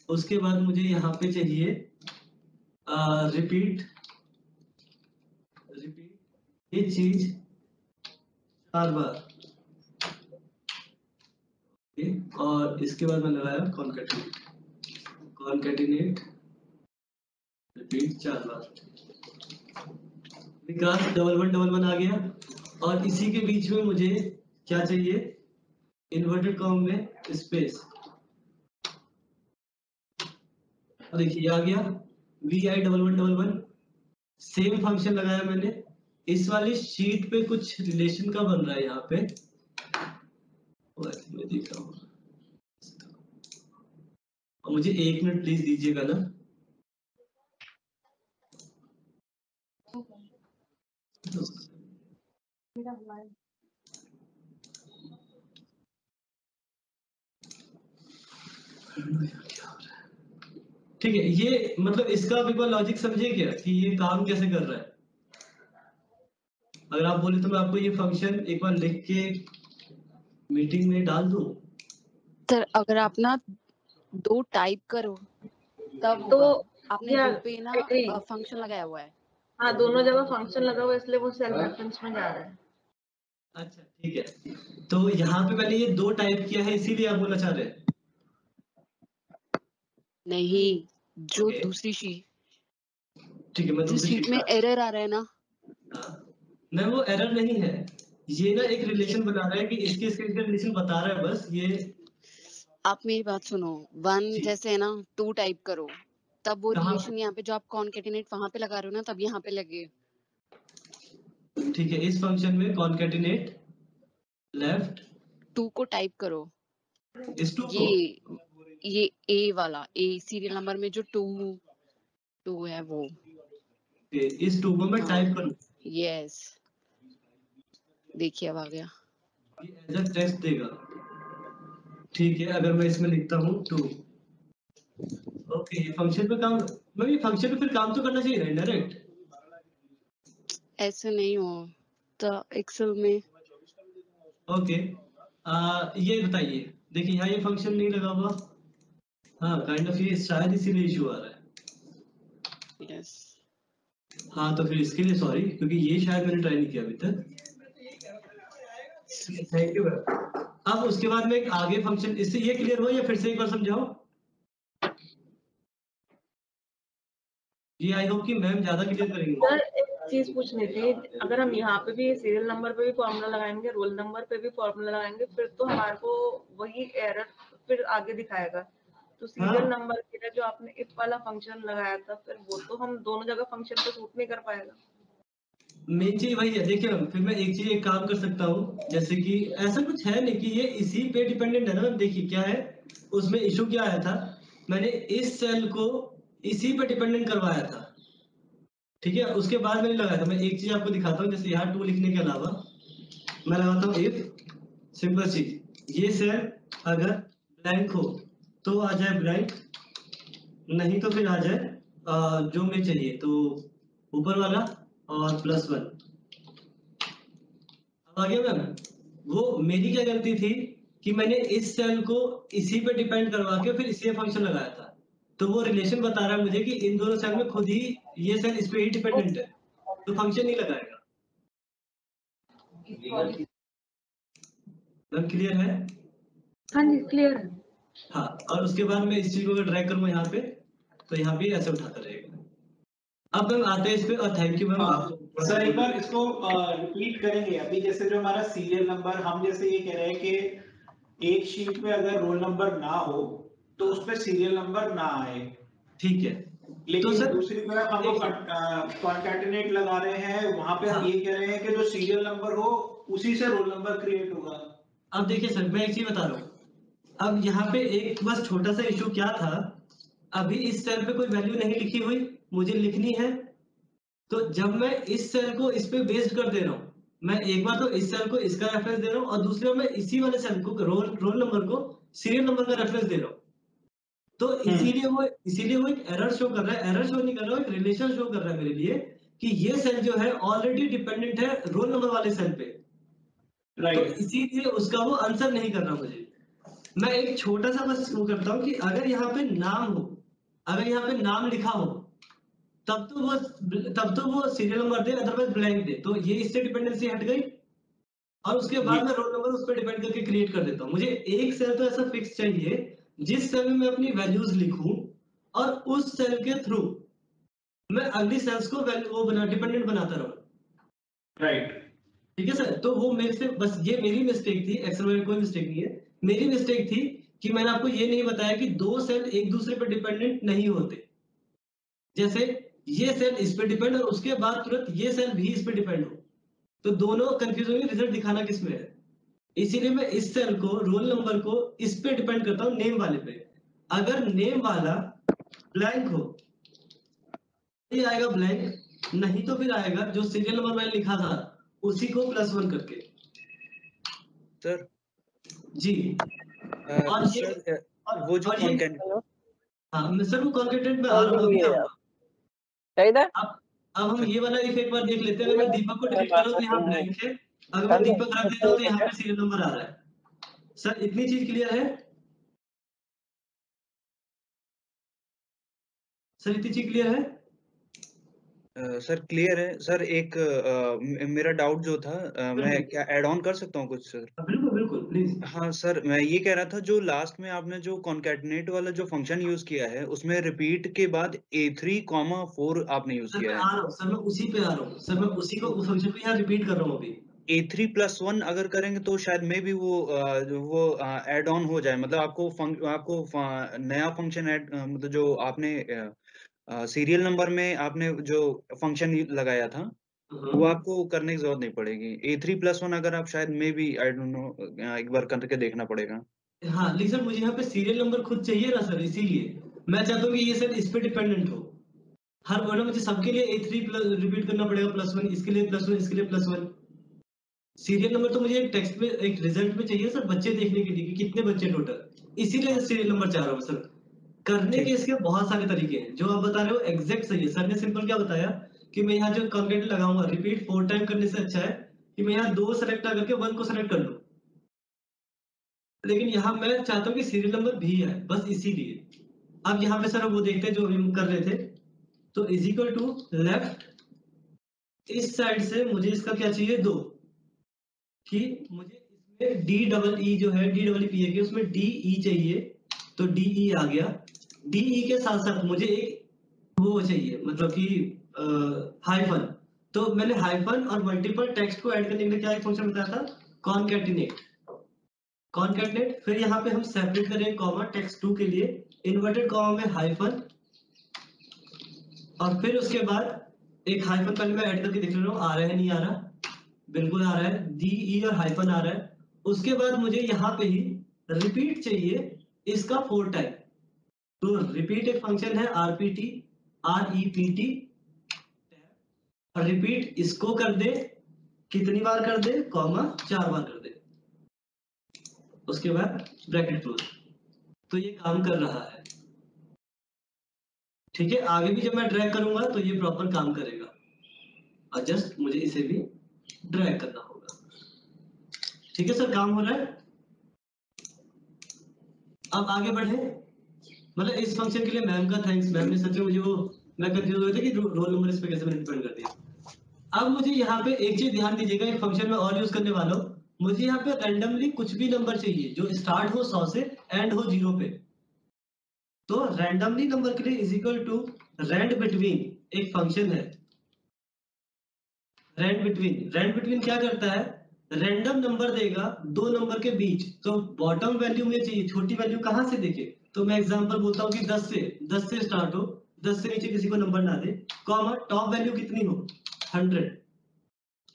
उसके बाद मुझे यहाँ पे चाहिए रिपीट ये चीज 4 बार, और इसके बाद मैं लगाया कॉन्कैटिनेट रिपीट 4 बार। विकास 1111 आ गया, और इसी के बीच में मुझे क्या चाहिए, इन्वर्टेड कॉम में स्पेस, देखिए आ गया VI 1111। सेम फंक्शन लगाया मैंने। इस वाली शीट पे कुछ रिलेशन का बन रहा है यहाँ पे, मैं देख रहा हूँ, और मुझे 1 मिनट प्लीज दीजिएगा ना। ठीक है, ये मतलब इसका आप एक बार लॉजिक समझे क्या कि ये काम कैसे कर रहा है। अगर आप बोले तो मैं आपको ये फंक्शन एक बार लिख के मीटिंग में डाल दूं। सर अगर आप ना 2 टाइप करो तब तो आपने 2 पे ना फंक्शन लगाया हुआ है। हाँ, दोनों जगह फंक्शन लगा हुआ है, इसलिए वो सेल रेफरेंस में जा रहा है। अच्छा ठीक है, तो यहाँ पे मैंने ये 2 टाइप किया है, इसीलिए आप बोलना चाह रहे हैं। नहीं, जो दूसरी शीट, ठीक है, मैं दूसरी शीट में एरर आ रहा है ना। नहीं, वो एरर नहीं है, ये ना एक रिलेशन बना रहा है कि इसके रिलेशन बता रहा है बस ये। आप मेरी बात सुनो, 1 जैसे है ना 2 टाइप करो तब वो रिलेशन यहाँ पे जो आप कॉन्कैटिनेट वहां पे लगा रहे हो ना, तब यहाँ पे लगे। ठीक है, इस फंक्शन में कॉन्कैटिनेट लेफ्ट 2 को टाइप करो, इस 2 ये A वाला, A सीरियल नंबर में जो 2 है वो, इस 2 को मैं टाइप करूं। यस, देखिए अब आ गया, ये एज अ टेक्स्ट देगा। ठीक है, अगर मैं इसमें लिखता हूँ 2, ओके, ये फंक्शन पे काम, मैं ये फंक्शन पे फिर काम तो करना चाहिए ना डायरेक्ट। ऐसे नहीं हो तो एक्सेल में। ओके, ये बताइए, देखिए यहाँ ये फंक्शन नहीं लगा हुआ। हाँ काइंड ऑफ ये शायद इसीलिए इशू आ रहा है। यस, हाँ तो फिर इसके लिए सॉरी, क्योंकि ये शायद मैंने ट्राई नहीं किया अभी तक। Thank you. अब उसके बाद में एक आगे फंक्शन, इससे ये क्लियर हुआ या फिर से एक बार समझाओ। ये आई होप कि मैम ज्यादा क्लियर करेंगे। सर एक चीज पूछनी थी, अगर हम यहाँ पे भी सीरियल नंबर पे भी फॉर्मूला लगाएंगे, रोल नंबर पे भी फॉर्मूला लगाएंगे, फिर तो हमारे को वही एरर फिर आगे दिखाएगा। तो सीरियल नंबर के लिए जो आपने इफ वाला फंक्शन लगाया था, फिर वो तो हम दोनों जगह फंक्शन पे सूट नहीं कर पाएगा। मेन चीज वही है। देखिए फिर मैं एक काम कर सकता हूँ, जैसे कि ऐसा कुछ है नहीं कि ये इसी पे डिपेंडेंट है ना। देखिए क्या है, उसमें इशू क्या आया था, मैंने इस सेल को इसी पे डिपेंडेंट करवाया था, ठीक है, उसके बाद मैंने लगाया था। मैं एक चीज आपको दिखाता हूँ, जैसे यहाँ 2 लिखने के अलावा मैं लगाता हूँ इफ, सिंपल चीज, ये सेल अगर ब्लैंक हो तो आ जाए ब्लैंक, नहीं तो फिर आ जाए जो मैं चाहिए, तो ऊपर वाला और +1। अब आ गया मैम। वो मेरी क्या गलती थी कि मैंने इस सेल को इसी पे डिपेंड करवा के फिर इसी फंक्शन लगाया था, तो वो रिलेशन बता रहा है मुझे कि इन दोनों सेल में खुद ही ये सेल इस पे ही डिपेंडेंट है, तो फंक्शन नहीं लगाएगा। मैम क्लियर है? हाँ जी क्लियर है। हाँ, और उसके बाद मैं इस चीज को अगर ड्रैग करूँ यहाँ पे तो यहाँ भी ऐसे उठाता रहेगा। अब मैम आते हैं इस पे, और थैंक यू मैम। सर एक बार इसको रिपीट करेंगे। अभी जैसे जो हमारा सीरियल नंबर, हम जैसे ये कह रहे हैं कि एक शीट में अगर रोल नंबर ना हो तो उसमें सीरियल नंबर ना आए, ठीक है, लेकिन तो दूसरी तरफ हम लोग कॉन्कैटिनेट लगा रहे हैं, वहां पे हम ये कह रहे हैं कि जो सीरियल नंबर हो उसी से रोल नंबर क्रिएट होगा। अब देखिए सर, मैं एक चीज बता रहा हूँ। अब यहाँ पे एक बस छोटा सा इशू क्या था, अभी इस सेल पे कोई वैल्यू नहीं लिखी हुई, मुझे लिखनी है। तो जब मैं इस सेल को इस पे बेस्ड कर दे रहा हूँ, मैं एक बार तो इस सेल को इसका रेफरेंस दे रहा हूँ, और दूसरी बार मैं इसी वाले सेल को रोल नंबर को सीरियल नंबर का रेफरेंस दे रहा हूँ। तो इसीलिए वो एक एरर शो कर रहा है। एरर शो नहीं कर रहा है, एक रिलेशन शो कर रहा है मेरे लिए कि ये सेल जो है ऑलरेडी डिपेंडेंट है रोल नंबर वाले सेल पे। तो इसीलिए उसका वो आंसर नहीं कर रहा मुझे। मैं एक छोटा सा बस वो करता हूँ कि अगर यहाँ पे नाम हो, अगर यहाँ पे नाम लिखा हो, तब तो वो सीरियल नंबर दे, अदरवाइज ब्लैंक दे। तो ये इससे डिपेंडेंसी हट गई, और उसके बाद मैं रोल नंबर उस पर डिपेंड करके क्रिएट कर देता हूँ। मुझे एक सेल तो ऐसा फिक्स चाहिए जिस सेल में मैं अपनी वैल्यूज लिखूं, और उस सेल के थ्रू मैं अगली सेल्स को डिपेंडेंट बनाता रहूं। राइट, ठीक है सर। तो वो मेरे से बस ये मेरी मिस्टेक थी, एक्सेल में कोई मिस्टेक नहीं है, मेरी मिस्टेक थी कि मैंने आपको ये नहीं बताया कि दो सेल एक दूसरे पर डिपेंडेंट नहीं होते। जैसे ये सेल इस पे डिपेंड और उसके बाद तुरंत ये सेल भी इस पे डिपेंड हो, तो दोनों कंफ्यूज होंगे रिजल्ट दिखाना किस में है। इसीलिए मैं इस सेल को, रोल नंबर को इस पे डिपेंड करता हूँ, नेम वाले पे। अगर नेम वाला ब्लैंक हो ये आएगा ब्लैंक, नहीं तो फिर आएगा जो सीरियल नंबर मैंने लिखा था उसी को +1 करके। सर जी, और ये सर वो जो हाँ सर, वो कॉन्केटेंट में आ रहा हूँ, अभी आऊंगा। अब हम ये वाला इफ एक बार देख लेते हैं। अगर मैं दीपक को डिलीट करूँ तो यहाँ ब्लैंक है, अगर मैं दीपक रख देता हूँ तो यहाँ पे सीरियल नंबर आ रहा है। सर इतनी चीज क्लियर है? सर इतनी चीज क्लियर है? सर क्लियर है सर। एक मेरा डाउट जो था, मैं क्या ऐड ऑन कर सकता हूँ कुछ सर? बिल्कुल बिल्कुल प्लीज। हाँ सर, मैं ये कह रहा था जो लास्ट में आपने जो कॉन्कैटिनेट वाला जो फंक्शन यूज किया है उसमें रिपीट के बाद A3,4 आपने यूज किया है। सर मैं उसी पे आ रहा हूँ सर, मैं उसी को उस फंक्शन को यहाँ रिपीट कर रहा हूँ अभी। A3+1 अगर करेंगे तो शायद में भी वो ऐड ऑन हो जाए, मतलब आपको नया फंक्शन ऐड, मतलब जो आपने सीरियल नंबर में आपने जो फंक्शन लगाया था वो आपको करने की जरूरत नहीं पड़ेगी। A3+1 अगर आप शायद में भी, आई डोंट नो, एक बार करके देखना पड़ेगा। हाँ लेकिन सर मुझे यहाँ पे सीरियल नंबर खुद चाहिए ना सर, इसीलिए मैं चाहता हूँ कि ये सर इस पे डिपेंडेंट हो। हर वर्ड में मुझे सबके लिए A3 रिपीट करना पड़ेगा +1, इसके लिए +1, इसके लिए +1। सीरियल नंबर तो मुझे एक टेक्स्ट में, एक रिजल्ट में चाहिए सर, बच्चे देखने के लिए कि कितने बच्चे टोटल, इसीलिए सीरियल नंबर चाह रहा हूँ सर। करने के इसके बहुत सारे तरीके हैं, जो आप बता रहे हो एग्जैक्ट सही है। सर ने सिंपल क्या बताया कि मैं यहाँ जो कॉन्केट लगाऊंगा, रिपीट 4 टाइम करने से अच्छा है कि मैं यहाँ 2 सेलेक्ट करके 1 को सेलेक्ट कर लूं। लेकिन यहाँ मैं चाहता हूँ कि सीरियल नंबर भी है, बस इसीलिए। अब यहाँ पे सर वो देखते हैं जो हम कर रहे थे। तो इज इक्वल टू लेफ्ट, इस साइड से मुझे इसका क्या चाहिए 2, कि मुझे इसमें DEE जो है DEEP है, उसमें DE चाहिए, तो DE आ गया। DE के साथ साथ मुझे एक वो चाहिए, मतलब कि हाइफन। तो मैंने हाइफन और मल्टीपल टेक्स्ट को ऐड करने के लिए क्या एक फंक्शन बताया था, कॉनकैटिनेट। फिर यहाँ पे हम सेपरेट करें कॉमा टेक्स्ट 2 के लिए, इन्वर्टेड कॉमा में हाइफन, और फिर उसके बाद एक हाइफन पहले मैं ऐड करके देख रहा हूँ आ रहा है नहीं आ रहा, बिल्कुल आ रहा है, DE और हाइफन आ रहा है। उसके बाद मुझे यहाँ पे ही रिपीट चाहिए इसका 4 टाइम। तो रिपीट एक फंक्शन है REPT, और रिपीट इसको कर दे, कितनी बार कर दे, कॉमा 4 बार कर दे, उसके बाद ब्रैकेट क्लोज। तो ये काम कर रहा है, ठीक है। आगे भी जब मैं ड्रैग करूंगा तो ये प्रॉपर काम करेगा, और जस्ट मुझे इसे भी ड्रैग करना होगा। ठीक है सर, काम हो रहा है। अब आगे बढ़े। मतलब इस फंक्शन के लिए मैम का थैंक्स, मैम ने सच में मुझे वो, मैं कंफ्यूज हुआ था कि रोल नंबर इस पे कैसे मैंने डिपेंड कर दिया। अब मुझे यहाँ पे एक चीज ध्यान दीजिएगा, एक फंक्शन में और यूज करने वाला हूँ। मुझे यहाँ पे रैंडमली कुछ भी नंबर चाहिए जो स्टार्ट हो 100 से एंड हो 0 पे। तो रैंडमली नंबर के लिए is equal to rand between, एक फंक्शन है रैंड बिटवीन क्या करता है, रैंडम नंबर देगा दो नंबर के बीच। तो बॉटम वैल्यू मुझे चाहिए, छोटी वैल्यू कहाँ से देखे, तो मैं एग्जांपल बोलता हूँ कि 10 से स्टार्ट हो, 10 से नीचे किसी को नंबर ना दे, कॉमा टॉप वैल्यू कितनी हो 100,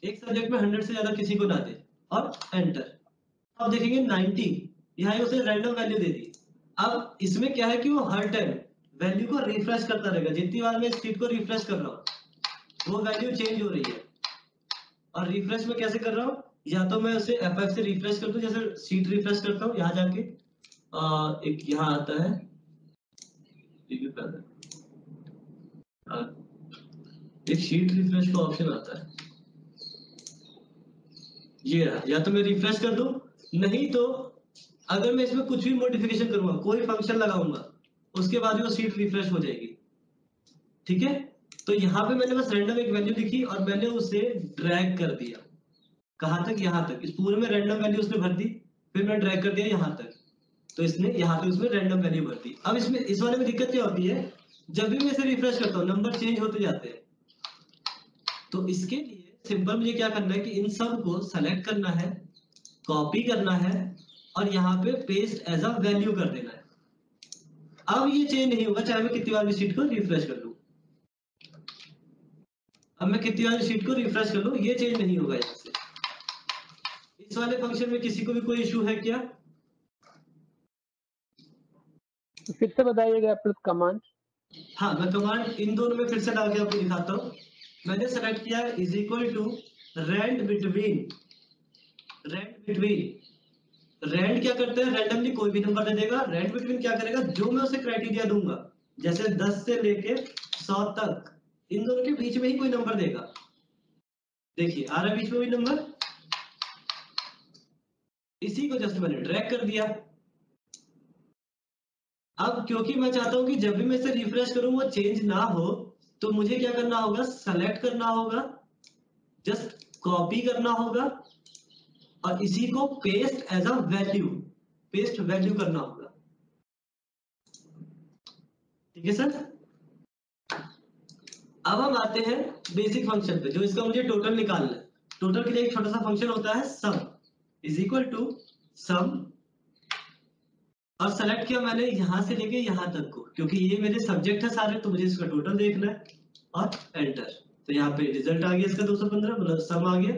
एक सब्जेक्ट में 100 से ज्यादा किसी को ना दे, और एंटर। अब देखेंगे 90, यहाँ उसे रैंडम वैल्यू दे दी। अब इसमें क्या है कि वो हर टाइम वैल्यू को रिफ्रेश करता रहेगा, जितनी बार मैं शीट को रिफ्रेश कर रहा हूँ वो वैल्यू चेंज हो रही है। और रिफ्रेश में कैसे कर रहा हूँ, या तो मैं उसे F5 से रिफ्रेश कर दूं, जैसे शीट रिफ्रेश करता हूँ, यहाँ जाके एक यहाँ आता है एक शीट रिफ्रेश का ऑप्शन आता है, ये रहा। या तो मैं रिफ्रेश कर दूं, नहीं तो अगर मैं इसमें कुछ भी मॉडिफिकेशन करूंगा, कोई फंक्शन लगाऊंगा, उसके बाद वो शीट रिफ्रेश हो जाएगी। ठीक है, तो यहाँ पे मैंने बस रैंडम एक वैल्यू लिखी और मैंने उसे ड्रैग कर दिया, कहाँ तक, यहाँ तक। इस पूरे में रैंडम वैल्यू उसने भर दी, फिर मैं ड्रैग कर दिया यहाँ तक, तो इसने यहाँ तक उसमें रैंडम वैल्यू भर दी। अब इसमें इस वाले में दिक्कत क्या होती है, जब भी मैं इसे रिफ्रेश करता हूँ नंबर चेंज होते जाते हैं। तो इसके लिए सिंपल मुझे क्या करना है कि इन सब को सेलेक्ट करना है, कॉपी करना है और यहाँ पे पेस्ट एज अ वैल्यू कर देना है। अब ये चेंज नहीं होगा चाहे मैं कितनी बार भी शीट को रिफ्रेश कर लूं। अब मैं कितनी बार शीट को रिफ्रेश कर लूं, ये चेंज नहीं होगा यहाँ से। इस वाले फंक्शन में किसी को भी कोई इशू है क्या? तो फिर से बताइएगा आप कमांड। हाँ, मैं कमांड इन दोनों में फिर से डाल के आपको दिखाता हूँ। मैंने सेलेक्ट किया is equal to rand between. Rand क्या करता है, रैंडमली कोई भी नंबर दे देगा। रैंड बिटवीन क्या करेगा, जो मैं उसे क्राइटेरिया दूंगा, जैसे 10 से लेके 100 तक, इन दोनों के बीच में ही कोई नंबर देगा। देखिए आ रहा है बीच में कोई नंबर, इसी को जस्ट मैंने ड्रैग कर दिया। अब क्योंकि मैं चाहता हूं कि जब भी मैं इसे रिफ्रेश करूं वो चेंज ना हो, तो मुझे क्या करना होगा, सेलेक्ट करना होगा, जस्ट कॉपी करना होगा और इसी को paste as a value, paste value करना होगा। ठीक है सर। अब हम आते हैं बेसिक फंक्शन पे, जो इसका मुझे टोटल निकालना है। टोटल के लिए एक छोटा सा फंक्शन होता है सम, इज इक्वल टू सम, और सेलेक्ट किया मैंने यहां से लेके यहां तक को, क्योंकि ये मेरे सब्जेक्ट है सारे, तो मुझे इसका टोटल देखना है, और एंटर। तो यहाँ पे रिजल्ट आ गया इसका 215, मतलब सम आ गया।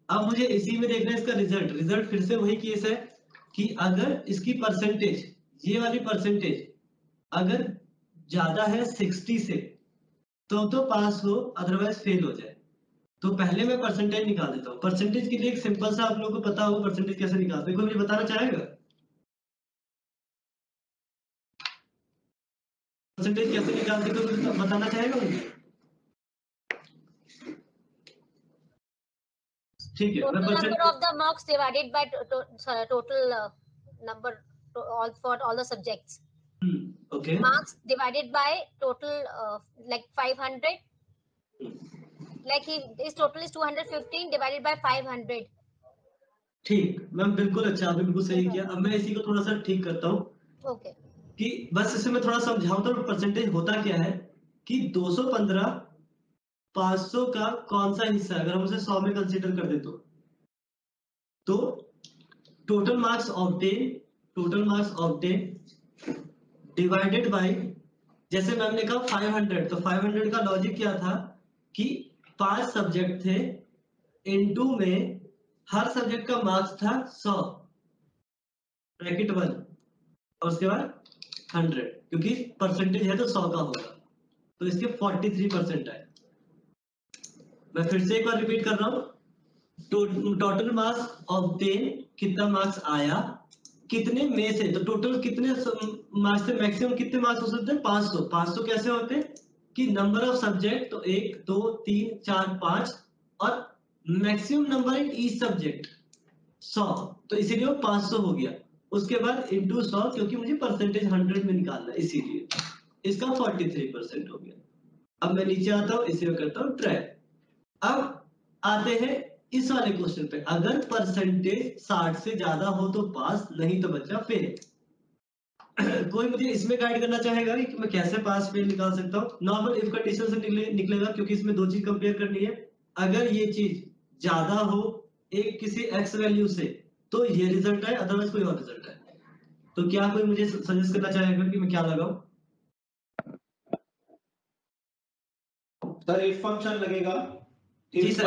अब मुझे इसी में देखना है इसका रिजल्ट फिर से वही केस है कि अगर इसकी परसेंटेज, ये वाली परसेंटेज अगर ज्यादा है 60 से तो पास हो, अदरवाइज फेल हो जाए। तो पहले मैं परसेंटेज निकाल देता हूँ। परसेंटेज के लिए एक सिंपल सा आप लोगों को पता हो परसेंटेज कैसे निकालते हैं, कोई मुझे बताना चाहेगा परसेंटेज कैसे निकालते, कोई बताना चाहेगा मुझे? ठीक है, मैं number of the marks divided by total number for all the subjects. Okay. Marks divided by total like 500. Like his total is 215 divided by 500. ठीक, मैम बिल्कुल अच्छा, आपने बिल्कुल सही किया। अब मैं इसी को थोड़ा सा ठीक करता हूँ। ओके। कि बस इसे मैं थोड़ा समझाऊं तो परसेंटेज होता क्या है कि 215 500 का कौन सा हिस्सा है, अगर हम उसे 100 में कंसीडर कर दे तो total marks obtain divided by, जैसे मैम ने कहा 500, तो 500 का लॉजिक क्या था कि 5 सब्जेक्ट थे, इनटू में हर सब्जेक्ट का मार्क्स था 100 ब्रैकेट 1 और उसके बाद 100, क्योंकि परसेंटेज है तो 100 का होगा, तो इसके 43% आए। मैं फिर से एक बार रिपीट कर रहा हूँ, टोटल मार्क्स ऑब्टेन, कितना मार्क्स आया, कितने में से, तो टोटल कितने मार्क्स से मैक्सिमम कितने मार्क्स हो सकते हैं 500। 500 कैसे होते हैं कि नंबर ऑफ सब्जेक्ट, तो 1 2 3 4 5 और maximum number in each subject 100, तो इसीलिए वो 500 हो गया। उसके बाद इंटू 100, क्योंकि मुझे परसेंटेज 100 में निकालना है, इसीलिए इसका 43% हो गया। अब मैं नीचे आता हूँ, इसे मैं करता हूँ ट्रैक। अब आते हैं इस वाले क्वेश्चन पे, अगर परसेंटेज 60 से ज्यादा हो तो पास, नहीं तो बच्चा फेल। कोई मुझे इसमें गाइड करना चाहेगा कि मैं कैसे पास फेल निकाल सकता हूँ? नॉर्मल इफ कंडीशन से निकलेगा, क्योंकि इसमें दो चीज कंपेयर करनी है। अगर ये चीज ज्यादा हो एक किसी एक्स वैल्यू से तो ये रिजल्ट है, अदरवाइज कोई और रिजल्ट है। तो क्या कोई मुझे सजेस्ट करना चाहेगा कि मैं क्या लगाऊं? सर इफ फंक्शन लगेगा। If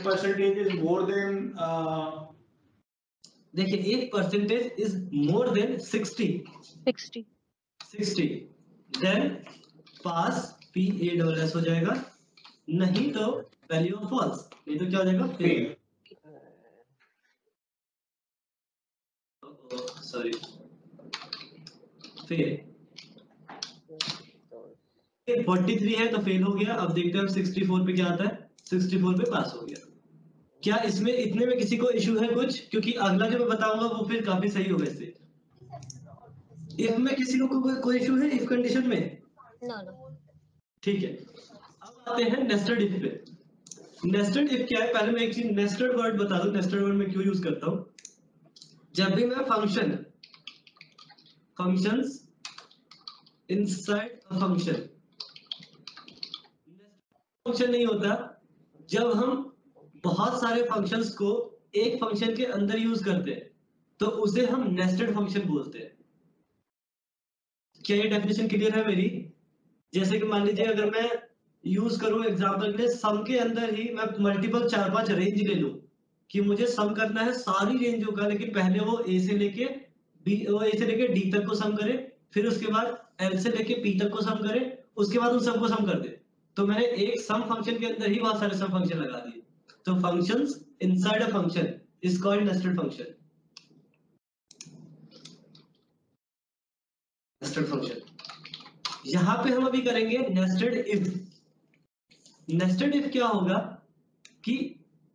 percentage is more than, देखिए if percentage is more than 60 then pass PASS हो जाएगा, नहीं तो वैल्यू ऑफ फॉल्स, नहीं तो क्या हो जाएगा फेल। Sorry fail. 43 है तो फेल हो गया। अब देखते हैं 64 पे क्या आता है। 64 पे पास हो गया। क्या इसमें इतने में किसी को इशू है कुछ? क्योंकि अगला जो मैं बताऊंगा वो फिर काफी सही होगा इससे। इफ में किसी को कोई इशू है इफ कंडीशन में? ठीक है, अब आते हैं नेस्टेड इफ पे। नेस्टेड इफ क्या है? पहले मैं एक चीज नेस्टेड वर्ड बता दूं, नेस्टेड वर्ड में क्यों यूज करता हूं। जब भी मैं फंक्शंस इनसाइड अ फंक्शन नहीं होता जब हम बहुत सारे फंक्शंस को एक फंक्शन के अंदर यूज करते हैं, तो उसे हम नेस्टेड फंक्शन बोलते हैं। क्या ये डेफिनेशन क्लियर है मेरी? जैसे कि मान लीजिए अगर मैं यूज करूं एग्जांपल के लिए, सम के अंदर ही मैं मल्टीपल 4-5 रेंज ले लूं कि मुझे सम करना है सारी रेंजों का, लेकिन पहले वो ए से लेके डी तक को सम करे, फिर उसके बाद एल से लेके पी तक को सम करे, उसके बाद उन सबको सम कर दे। तो मैंने एक सम फंक्शन के अंदर ही बहुत सारे सम फंक्शन लगा दिए। तो functions inside a function is called nested function. Nested function यहां पे हम अभी करेंगे नेस्टेड इफ। नेस्टेड इफ क्या होगा कि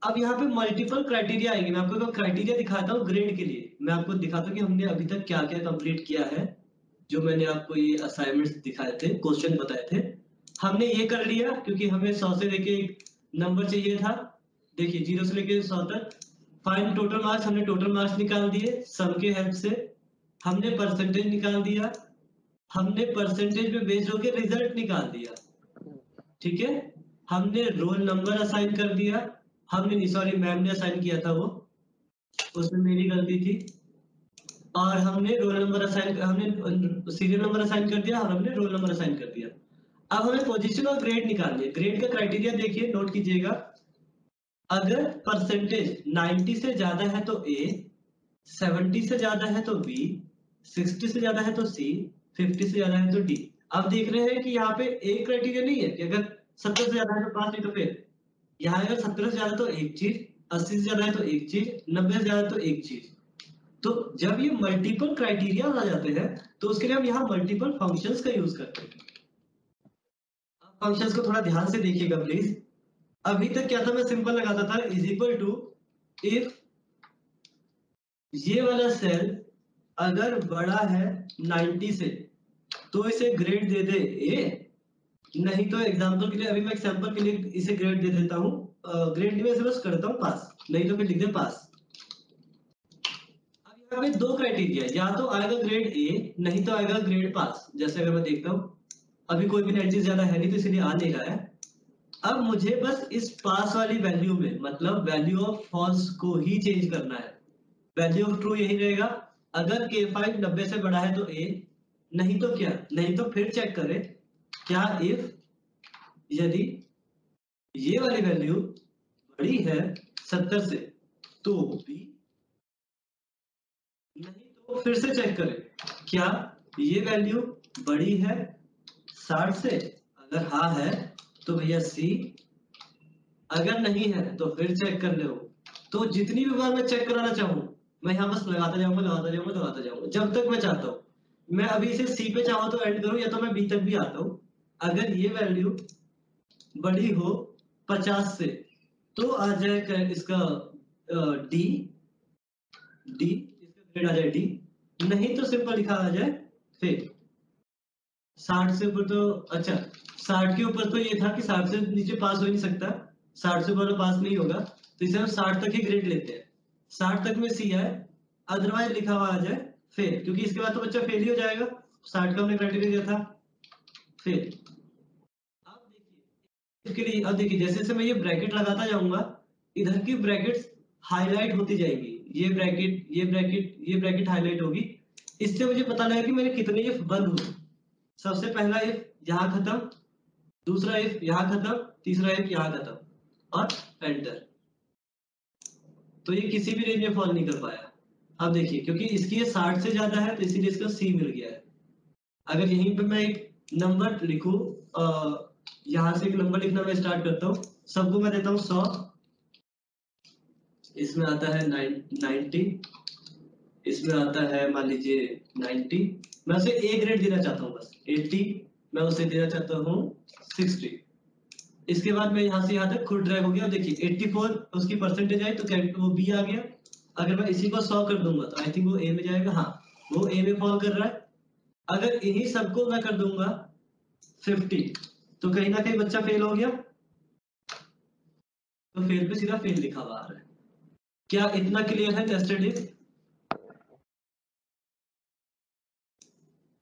अब यहाँ पे मल्टीपल क्राइटेरिया आएंगे। मैं आपको क्राइटेरिया दिखाता हूँ ग्रेड के लिए। मैं आपको दिखाता हूँ कि हमने अभी तक क्या क्या कंप्लीट किया है। जो मैंने आपको ये असाइनमेंट्स दिखाए थे, क्वेश्चन बताए थे, हमने ये कर लिया क्योंकि हमें 100 से लेके नंबर चाहिए था। देखिए 0 से लेके 100 तक फाइंड टोटल मार्क्स, हमने टोटल मार्क्स निकाल दिए सम के हेल्प से। हमने परसेंटेज निकाल दिया, हमने परसेंटेज पे बेस्ड होकर रिजल्ट निकाल दिया। ठीक है, हमने रोल नंबर असाइन कर दिया। हमने सॉरी मैम ने असाइन किया था वो, उसमें मेरी गलती थी। और हमने रोल नंबर असाइन, हमने सीरियल नंबर असाइन कर दिया और हमने रोल नंबर असाइन कर दिया। अब हमें पोजीशन और ग्रेड निकालनी है। ग्रेड का क्राइटेरिया देखिए, नोट कीजिएगा। अगर परसेंटेज 90 से ज्यादा है तो A, 70 से ज्यादा है तो B, 60 से ज्यादा है तो C, 50 से ज्यादा है तो D। अब देख रहे हैं कि यहाँ पे एक क्राइटेरिया नहीं है कि अगर 70 से ज्यादा है तो पास, नहीं तो फेल। यहाँ अगर 70 से ज्यादा तो एक चीज, 80 से ज्यादा है तो एक चीज, 90 से ज्यादा तो एक चीज। तो जब ये मल्टीपल क्राइटेरिया आ जाते हैं तो उसके लिए हम यहाँ मल्टीपल फंक्शंस का यूज करते हैं। फंक्शंस को थोड़ा ध्यान से देखिएगा प्लीज। अभी तक क्या था, मैं सिंपल लगाता था इज इक्वल टू इफ ये वाला सेल अगर बड़ा है 90 से तो इसे ग्रेड दे दे A, नहीं तो एग्जांपल के लिए अभी मैं एग्जांपल के लिए इसे ग्रेड दे देता हूँ, ग्रेड में से बस करता हूँ पास, नहीं तो फिर लिख दे पास। अब यहाँ पे दो क्राइटेरिया, या तो आएगा ग्रेड A नहीं तो आएगा ग्रेड पास। जैसे अगर मैं देखता हूँ अभी कोई भी 90 ज्यादा है नहीं तो इसलिए आ नहीं रहा है। अब मुझे बस इस पास वाली वैल्यू में, मतलब वैल्यू ऑफ फॉल्स को ही चेंज करना है। वैल्यू ऑफ ट्रू यही रहेगा। अगर K5 90 से बड़ा है तो A, नहीं तो क्या, नहीं तो फिर चेक करें क्या इफ यदि ये वाली वैल्यू बड़ी है 70 से तो B, नहीं तो फिर से चेक करें क्या ये वैल्यू बड़ी है 60 से, अगर हाँ है तो भैया C, अगर नहीं है तो फिर चेक कर ले। तो जितनी भी बार मैं चेक कराना चाहूँ मैं यहाँ बस लगाता जाऊंगा जब तक मैं चाहता हूँ। मैं अभी इसे C पे चाहूँ तो एंड करूँ, या तो मैं B तक भी आता हूँ। अगर ये वैल्यू बड़ी हो 50 से तो आ जाए इसका D, इसका ग्रेड आ जाए D, नहीं तो सिंपल लिखा आ जाए फेल। 60 से ऊपर तो अच्छा, 60 के ऊपर तो ये था कि 60 से नीचे पास हो ही नहीं सकता, 60 से ऊपर पास नहीं होगा तो इसे हम 60 तक ही ग्रेड लेते हैं। 60 तक में सी आए, अदरवाइज लिखा हुआ आ जाए फेल, क्योंकि इसके बाद तो बच्चा फेल ही हो जाएगा। 60 का हमने क्राइटेरिया दिया था, फेल। अब देखिए जैसे जैसे मैं ये ब्रैकेट लगाता जाऊंगा, इधर की ब्रैकेट्स हाईलाइट होती जाएंगी। ये ब्रैकेट, ये ब्रैकेट, ये ब्रैकेट हाईलाइट होगी। इससे मुझे पता लगा कि मेरे कितने इफ बंद हुए। सबसे पहला इफ यहाँ खत्म, दूसरा इफ यहाँ खत्म, तीसरा इफ यहाँ खत्म, और एंटर। तो ये किसी भी रेंज में फॉल नहीं कर पाया। अब देखिए क्योंकि इसकी ये 60 से ज्यादा है तो इसीलिए इसका सी मिल गया है। अगर यहीं पे मैं एक नंबर लिखूं, यहाँ से एक नंबर लिखना मैं स्टार्ट करता हूँ, सबको मैं देता हूँ 100, इसमें आता है 90, इसमें आता है मान लीजिए 90, मैं उसे ए ग्रेड देना चाहता हूँ बस 80, मैं उसे देना चाहता हूँ 60। इसके बाद मैं यहाँ से यहाँ तक खुद ड्रैग हो गया। देखिए 84 उसकी परसेंटेज आई तो वो बी आ गया। अगर मैं इसी को 100 कर दूंगा तो आई थिंक वो ए में जाएगा। हाँ, वो ए में फॉल कर रहा है। अगर इन्हीं सबको मैं कर दूंगा 50 तो कहीं ना कहीं बच्चा फेल हो गया, तो फेल पे सीधा फेल लिखा हुआ आ रहा है। क्या इतना क्लियर है टेस्टेड इफ?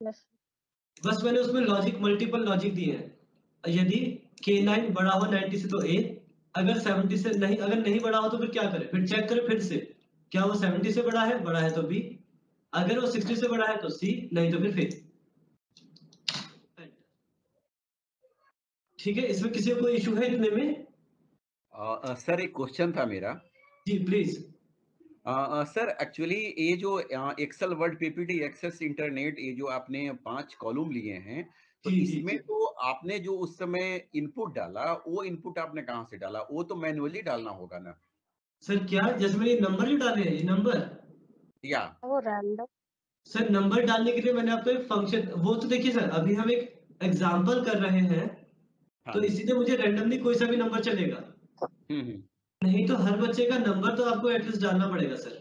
बस मैंने उसमें लॉजिक, मल्टीपल लॉजिक दिए हैं। यदि K9 बड़ा हो 90 से तो A, अगर 70 से नहीं, अगर नहीं बड़ा हो तो फिर क्या करें? फिर चेक करें फिर से, क्या वो 70 से बड़ा है तो B, अगर वो 60 से बड़ा है तो C, नहीं तो फिर फेल। ठीक है, इसमें किसी को कोई इशू है इतने में? सर एक क्वेश्चन था मेरा। जी प्लीज। सर एक्चुअली ये जो Excel Word PPT Access internet, ये जो आपने 5 कॉलम लिए हैं, तो इसमें तो आपने जो उस समय इनपुट डाला, वो इनपुट आपने कहाँ से डाला? वो तो मैन्युअली डालना होगा ना सर? क्या जैसे मैंने नंबर जो डाले हैं, ये नंबर या वो रैंडम? सर नंबर डालने के लिए मैंने आपको एक फंक्शन, वो तो देखिए सर अभी हम एक एग्जांपल कर रहे हैं, तो इसीलिए मुझे रैंडमली कोई सा भी नंबर चलेगा। नहीं तो हर बच्चे का नंबर तो आपको एटलीस्ट डालना पड़ेगा सर।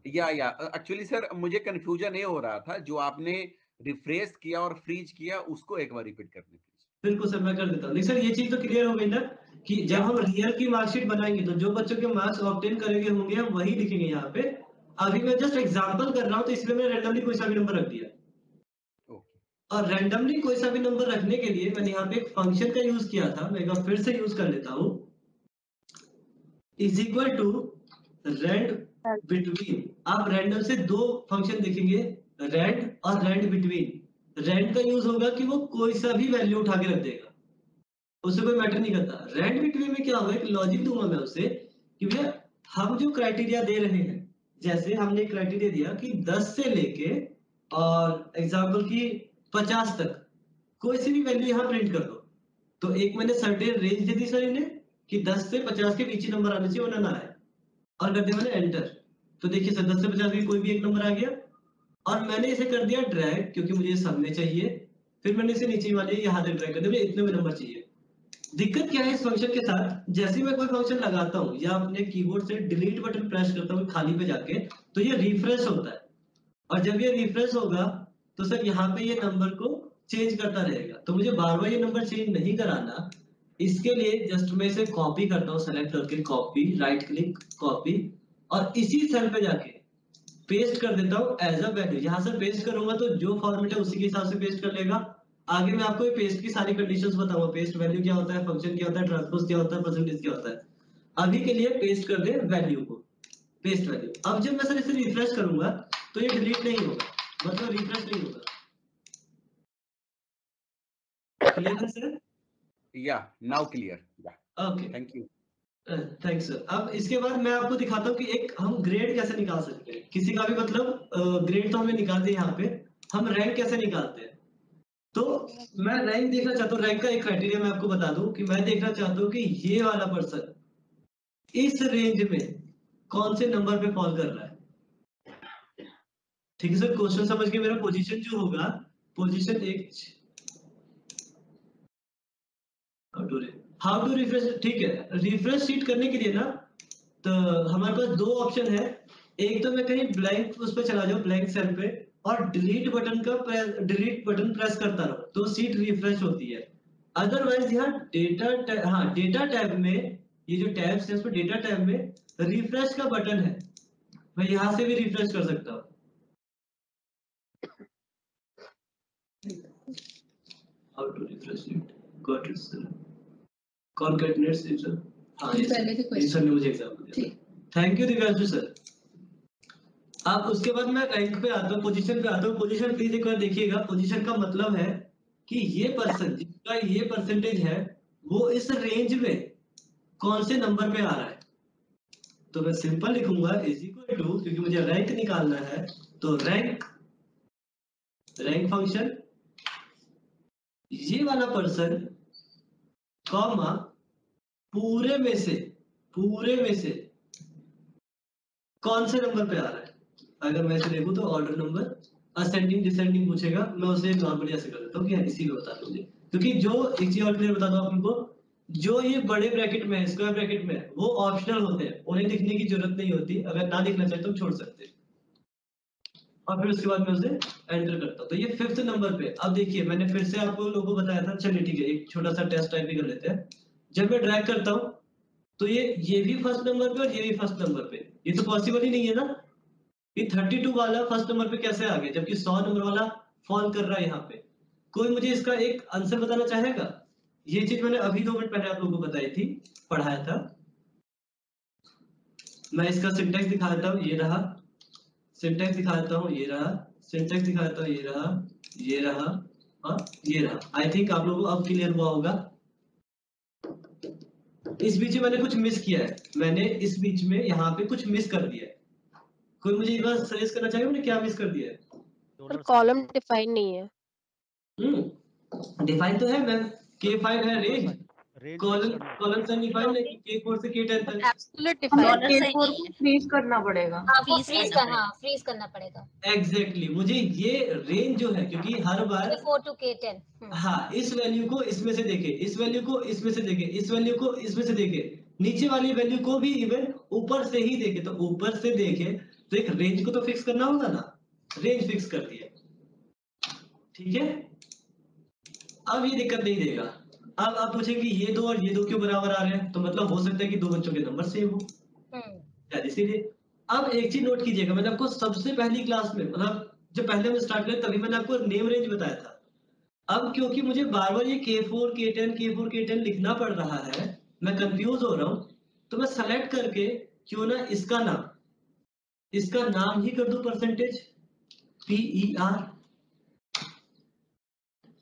या एक्चुअली सर मुझे कंफ्यूजन ये हो रहा था, जो आपने रिफ्रेश किया और फ्रीज किया उसको एक बार रिपीट करने प्लीज। बिल्कुल सर, मैं कर देता हूँ। नहीं सर ये चीज तो क्लियर हो गई ना कि जब हम रियल की मार्कशीट बनाएंगे तो जो बच्चों के मार्क्स ऑब्टेन करेंगे होंगे हम वही लिखेंगे यहाँ पे। अभी मैं जस्ट एग्जांपल कर रहा हूँ तो इसलिए मैंने रैंडमली कोई सा भी नंबर रख दिया। और रैंडमली कोई सा भी नंबर रखने के लिए मैंने यहाँ पे एक फंक्शन का यूज किया था, मैं एक बार फिर से यूज कर लेता हूँ, is equal to rand between. आप रैंडम से दो फंक्शन देखेंगे, रैंड और रैंड बिटवीन। रैंड का यूज होगा कि वो कोई सा भी वैल्यू उठा के रख देगा, उससे कोई मैटर नहीं करता। रैंड बिटवीन में क्या होगा, एक लॉजिक दूंगा मैं उसे कि भैया हम जो क्राइटेरिया दे रहे हैं, जैसे हमने क्राइटेरिया दिया कि 10 से लेके और एग्जाम्पल की 50 तक कोई सी भी वैल्यू यहाँ प्रिंट कर दो। तो एक मैंने सर्टेन रेंज दे दी सर इन्हें कि 10 से 50 के बीच नंबर आने चाहिए, वरना ना आए, और कर दिया मैंने एंटर। तो देखिए सर 10 से 50 के कोई भी एक नंबर आ गया, और मैंने इसे कर दिया ड्रैग क्योंकि मुझे सब में चाहिए। फिर मैंने इसे नीचे वाले यहाँ तक ड्रैग कर दिया, इतने में नंबर चाहिए। दिक्कत क्या है इस फंक्शन के साथ, जैसे मैं कोई फंक्शन लगाता हूँ या अपने कीबोर्ड से डिलीट बटन प्रेस करता हूँ खाली पे जाके, तो ये रिफ्रेश होता है, और जब ये रिफ्रेश होगा तो सर यहाँ पे ये नंबर को चेंज करता रहेगा। तो मुझे बार बार ये नंबर चेंज नहीं कराना, इसके लिए जस्ट मैं इसे कॉपी करता हूँ, सेलेक्ट करके कॉपी, राइट क्लिक कॉपी, और इसी सेल पे जाके पेस्ट कर देता हूँ एज अ वैल्यू। यहाँ से पेस्ट करूंगा तो जो फॉर्मेट है उसी के हिसाब से पेस्ट कर लेगा। आगे मैं आपको पेस्ट की सारी कंडीशंस बताऊंगा, पेस्ट वैल्यू क्या होता है, फंक्शन क्या होता है, ट्रांसपोज क्या होता है, परसेंटेज क्या होता है। अभी के लिए पेस्ट कर दे वैल्यू को, पेस्ट वैल्यू। अब जब मैं सर इसे रिफ्रेश करूंगा तो ये डिलीट नहीं होगा, मतलब रिफ्रेश नहीं होगा। क्लियर है सर? या now clear. Okay, thank you. Thanks sir. अब इसके बाद मैं आपको दिखाता हूँ कि एक हम ग्रेड कैसे निकाल सकते हैं। किसी का भी मतलब ग्रेड तो हमने निकाल दिया, यहाँ पे हम रैंक कैसे निकालते हैं। तो मैं रैंक देखना चाहता हूँ, रैंक का एक क्राइटेरिया मैं आपको बता दूं कि मैं देखना चाहता हूँ कि ये वाला पर्सन इस रेंज में कौन से नंबर पे फॉल कर रहा है। ठीक है सर, क्वेश्चन समझ के मेरा पोजीशन जो होगा, पोजीशन एक हाउ टू रिफ्रेश। ठीक है, रिफ्रेश शीट करने के लिए ना तो हमारे पास दो ऑप्शन है। एक तो मैं कहीं ब्लैंक उस पर चला जाऊं, ब्लैंक सेल पे, और डिलीट बटन प्रेस करता रहो तो सीट रिफ्रेश होती है। अदरवाइज यहाँ डेटा टैब में ये जो टैब्स है उसमें डेटा टैब में रिफ्रेश का बटन है, मैं यहाँ से भी रिफ्रेश कर सकता हूँ। How to refresh it? Got it, sir. Concatenate sir. हाँ ये सर ने मुझे एग्जाम्पल दिया। Thank you Divyanshu sir. अब उसके बाद मैं रैंक पे आता हूँ, पोजीशन पे आता हूँ। पोजीशन प्लीज एक बार देखिएगा। पोजीशन का मतलब है कि ये पर्सन जिसका ये परसेंटेज है वो इस रेंज में कौन से नंबर पे आ रहा है। तो मैं सिंपल लिखूंगा इज इक्वल टू, क्योंकि मुझे रैंक निकालना है, तो रैंक फंक्शन ये वाला पर्सन कॉमा पूरे में से कौन से नंबर पे आ रहा है। अगर मैं इसे देखूं तो ऑर्डर नंबर असेंडिंग डिसेंडिंग पूछेगा, मैं उसे नॉर्मली ऐसे कर देता हूँ कि इसी में बता दूंगी। क्योंकि जो एक चीज और क्लियर बता दूं आप लोगों को, जो ये बड़े ब्रैकेट में है, स्क्वायर ब्रैकेट में है, वो ऑप्शनल होते हैं, उन्हें लिखने की जरूरत नहीं होती। अगर ना लिखना चाहे तो छोड़ सकते हैं। और फिर उसके बाद मैं उसे एंटर करता हूँ। तो ये 5th नंबर पे। अब देखिए मैंने फिर से आपको लोगों को बताया था, चलिए ठीक है एक छोटा सा टेस्ट टाइप भी कर लेते हैं। जब मैं ड्रैग करता हूँ तो ये भी 1st नंबर पे और ये भी 1st नंबर पे। ये तो पॉसिबल ही नहीं है ना, ये 32 वाला 1st नंबर पे कैसे आ गया जबकि 100 नंबर वाला फॉल कर रहा है यहाँ पे। कोई मुझे इसका एक आंसर बताना चाहेगा? ये चीज मैंने अभी 2 मिनट पहले आप लोगों को बताई थी, पढ़ाया था। मैं इसका सिंटैक्स दिखा देता हूँ, ये रहा। सिंटैक्स दिखा देता हूँ, ये रहा। सिंटैक्स दिखा देता हूँ, ये रहा, ये रहा और ये रहा। आई थिंक आप लोगों को अब क्लियर हुआ होगा। इस बीच में मैंने कुछ मिस किया है, मैंने इस बीच में यहाँ पे कुछ मिस कर दिया है। कोई मुझे एक बार सजेस्ट करना चाहेगा मैंने क्या मिस कर दिया है? पर कॉलम डिफाइन नहीं है। डिफाइन तो है मैम, K5 है रेंज, कॉलम से डिफाइन है K4 से K10 तक। एब्सोल्यूट डिफाइन K4 को फ्रीज करना पड़ेगा। फ्रीज करना पड़ेगा। एग्जैक्टली मुझे ये रेंज जो है, क्योंकि हर बार K4 to K10। हाँ, इस वैल्यू को इसमें से देखे, इस वैल्यू को इसमें से देखे, इस वैल्यू को इसमें से देखे, नीचे वाली वैल्यू को भी इवन ऊपर से ही देखे। तो ऊपर से देखे तो एक रेंज को तो फिक्स करना होगा ना, रेंज फिक्स कर दिया। ठीक है, अब ये दिक्कत नहीं देगा। अब आप पूछेंगे ये दो और ये दो क्यों बराबर आ रहे हैं, तो मतलब हो सकता है कि दो बच्चों के नंबर सेम हो, इसीलिए। अब एक चीज नोट कीजिएगा, मैंने आपको सबसे पहली क्लास में, मतलब जब पहले हम स्टार्ट करें तभी मैंने आपको नेम रेंज बताया था। अब क्योंकि मुझे बार बार ये K4 K10 लिखना पड़ रहा है, मैं कंफ्यूज हो रहा हूं, तो मैं सेलेक्ट करके क्यों ना इसका नाम ही कर दूं परसेंटेज PER।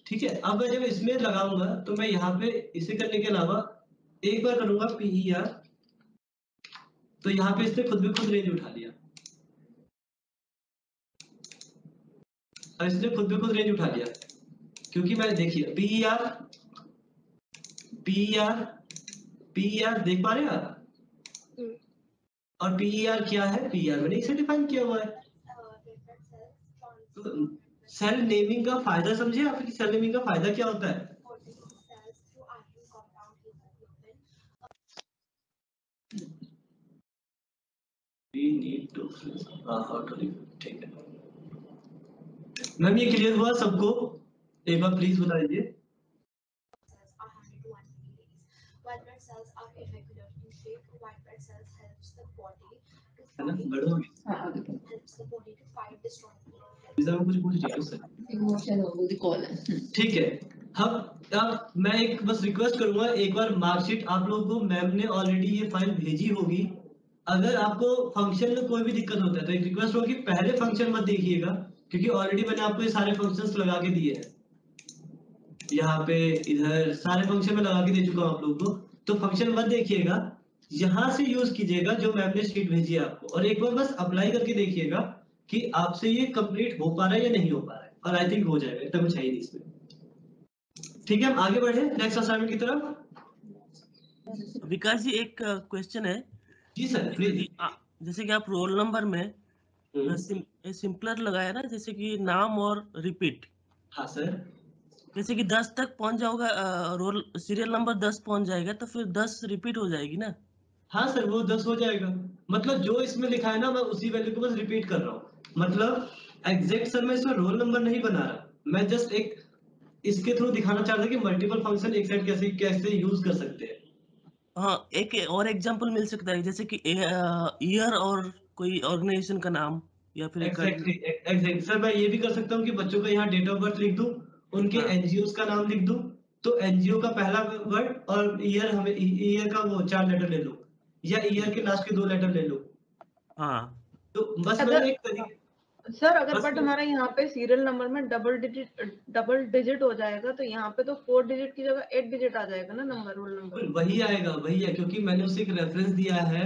ठीक है, अब मैं जब इसमें लगाऊंगा तो मैं यहाँ पे इसे करने के अलावा एक बार करूंगा PER, तो यहाँ पे इसने खुद भी खुद रेंज उठा लिया। इसने खुद भी खुद रेंज उठा लिया, क्योंकि मैं देखिए PER देख पा रहे हैं आप? और PER क्या है? PER मैंने इसे डिफाइन किया हुआ है। तो सेल नेमिंग का फायदा समझे आप, सेल नेमिंग का फायदा क्या होता है? ठीक है मैम, ये क्लियर हुआ सबको? एक बार प्लीज बता दीजिए। ठीक है, अब मैं एक बस रिक्वेस्ट करूंगा, एक बार मार्कशीट आप लोगों को मैम ने ऑलरेडी ये फाइल भेजी होगी। अगर आपको फंक्शन में कोई भी दिक्कत होता है तो एक रिक्वेस्ट होगी, पहले फंक्शन मत देखिएगा, क्योंकि ऑलरेडी मैंने आपको ये सारे फंक्शंस लगा के दिए हैं। यहाँ पे इधर सारे फंक्शन में लगा के दे चुका हूँ आप लोगों को, तो फंक्शन मत देखिएगा, यहाँ से यूज कीजिएगा जो मैम ने शीट भेजी है आपको, और एक बार बस अप्लाई करके देखिएगा कि आपसे ये कंप्लीट हो पा रहा है या नहीं हो पा रहा है, और आई थिंक हो जाएगा, इतना कुछ है ही नहीं इसमें। ठीक है, हम आगे बढ़े नेक्स्ट असाइनमेंट की तरफ। विकास जी एक क्वेश्चन है। जी सर प्लीज। जैसे कि आप रोल नंबर में सिंपलर लगाया ना, जैसे कि नाम और रिपीट। हाँ सर। जैसे कि 10 तक पहुंच जाओगा, रोल सीरियल नंबर 10 पहुंच जाएगा तो फिर 10 रिपीट हो जाएगी ना? हाँ सर, वो 10 हो जाएगा। मतलब जो इसमें लिखा है ना, मैं उसी वैल्यू को बस रिपीट कर रहा हूँ। मतलब एग्जैक्ट सर मैं इसमें रोल नंबर नहीं बना रहा, मैं जस्ट एक इसके थ्रू दिखाना चाह रहा था कि मल्टीपल फंक्शन एक साइड कैसे यूज कर सकते हैं। हाँ, एक और एग्जांपल मिल सकता है जैसे कि ईयर और कोई ऑर्गेनाइजेशन का नाम या फिर एग्जैक्टली सर, मैं ये भी कर सकता हूँ कि बच्चों का यहाँ डेट ऑफ बर्थ लिख दूं, उनके एनजीओ का नाम लिख दूं, तो एनजीओ का पहला वर्ड और ईयर, हमें ईयर का वो 4 लेटर ले लो, या ईयर के लास्ट के 2 लेटर ले लो। हाँ, तो बस मैं एक तरीके सर अगर बट हमारा यहाँ पे सीरियल नंबर में डबल डिजिट हो जाएगा तो यहाँ पे तो 4 डिजिट की जगह 8 डिजिट आ जाएगा ना नंबर, रोल नंबर। वही आएगा, वही है, क्योंकि मैंने उसे एक रेफरेंस दिया है,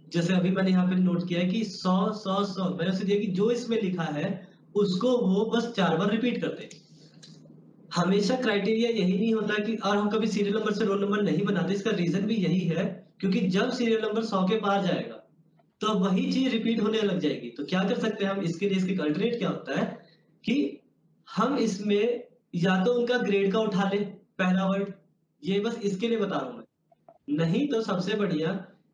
जैसे अभी मैंने यहाँ पे नोट किया है कि 100 मैंने उसे दिया कि जो इसमें लिखा है उसको वो बस 4 बार रिपीट करते। हमेशा क्राइटेरिया यही नहीं होता कि, और हम कभी सीरियल नंबर से रोल नंबर नहीं बनाते, इसका रीजन भी यही है क्योंकि जब सीरियल नंबर 100 के पार जाएगा तो वही चीज रिपीट होने लग जाएगी। तो क्या कर सकते हैं हम इसके लिए, इसके अल्टरनेट क्या होता है कि हम इसमें या तो उनका ग्रेड का उठा ले पहला वर्ड, ये बस इसके लिए बता रहा हूं मैं, नहीं तो सबसे बढ़िया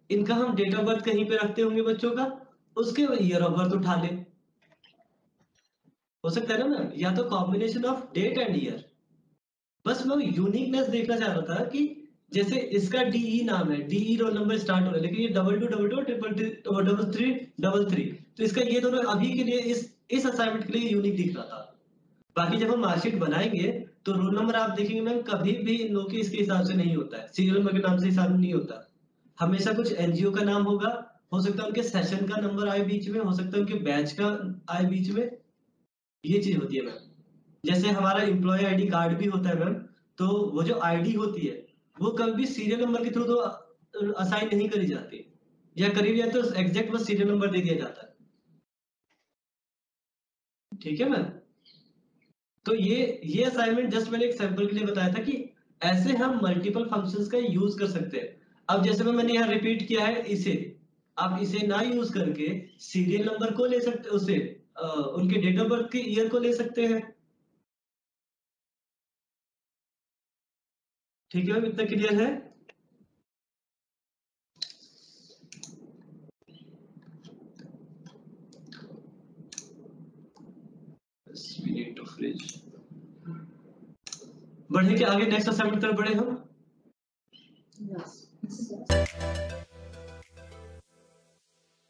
इनका हम डेट ऑफ बर्थ कहीं पे रखते होंगे बच्चों का, उसके ईयर ऑफ बर्थ उठा ले, हो सकता है ना मैम, या तो combination of date and year. बस मैं यूनिकनेस देखना चाह रहा था कि जैसे इसका डीई नाम है, डीई रोल नंबर स्टार्ट हो रहा है, लेकिन ये 2222 333 तो इसका ये दोनों अभी के लिए इस असाइनमेंट के लिए यूनिक दिख रहा था। बाकी जब हम मार्कशीट बनाएंगे तो रोल नंबर आप देखेंगे मैम कभी भी इन लोगों के इसके हिसाब से नहीं होता है, सीरियल नंबर के नाम से हिसाब नहीं होता, हमेशा कुछ एनजीओ का नाम होगा, हो सकता है उनके सेशन का नंबर आए बीच में, हो सकता है उनके बैच का आए बीच में, ये चीज होती है मैम। जैसे हमारा एम्प्लॉय आईडी कार्ड भी होता है मैम, तो वो जो आईडी होती है वो कभी भी सीरियल नंबर के थ्रू तो असाइन नहीं करी जाती, या करी जाए तो एग्जैक्ट बस सीरियल नंबर दे दिया जाता है। ठीक है मैम, तो ये असाइनमेंट जस्ट मैंने एक सैंपल के लिए बताया था कि ऐसे हम मल्टीपल फंक्शंस का यूज कर सकते हैं। अब जैसे मैंने यहाँ रिपीट किया है इसे, आप इसे ना यूज करके सीरियल नंबर को ले सकते, उसे उनके डेट ऑफ बर्थ के ईयर को ले सकते हैं। ठीक है मैम, इतना क्लियर है? बढ़े के आगे नेक्स्ट असाइनमेंट तरफ बढ़े हम।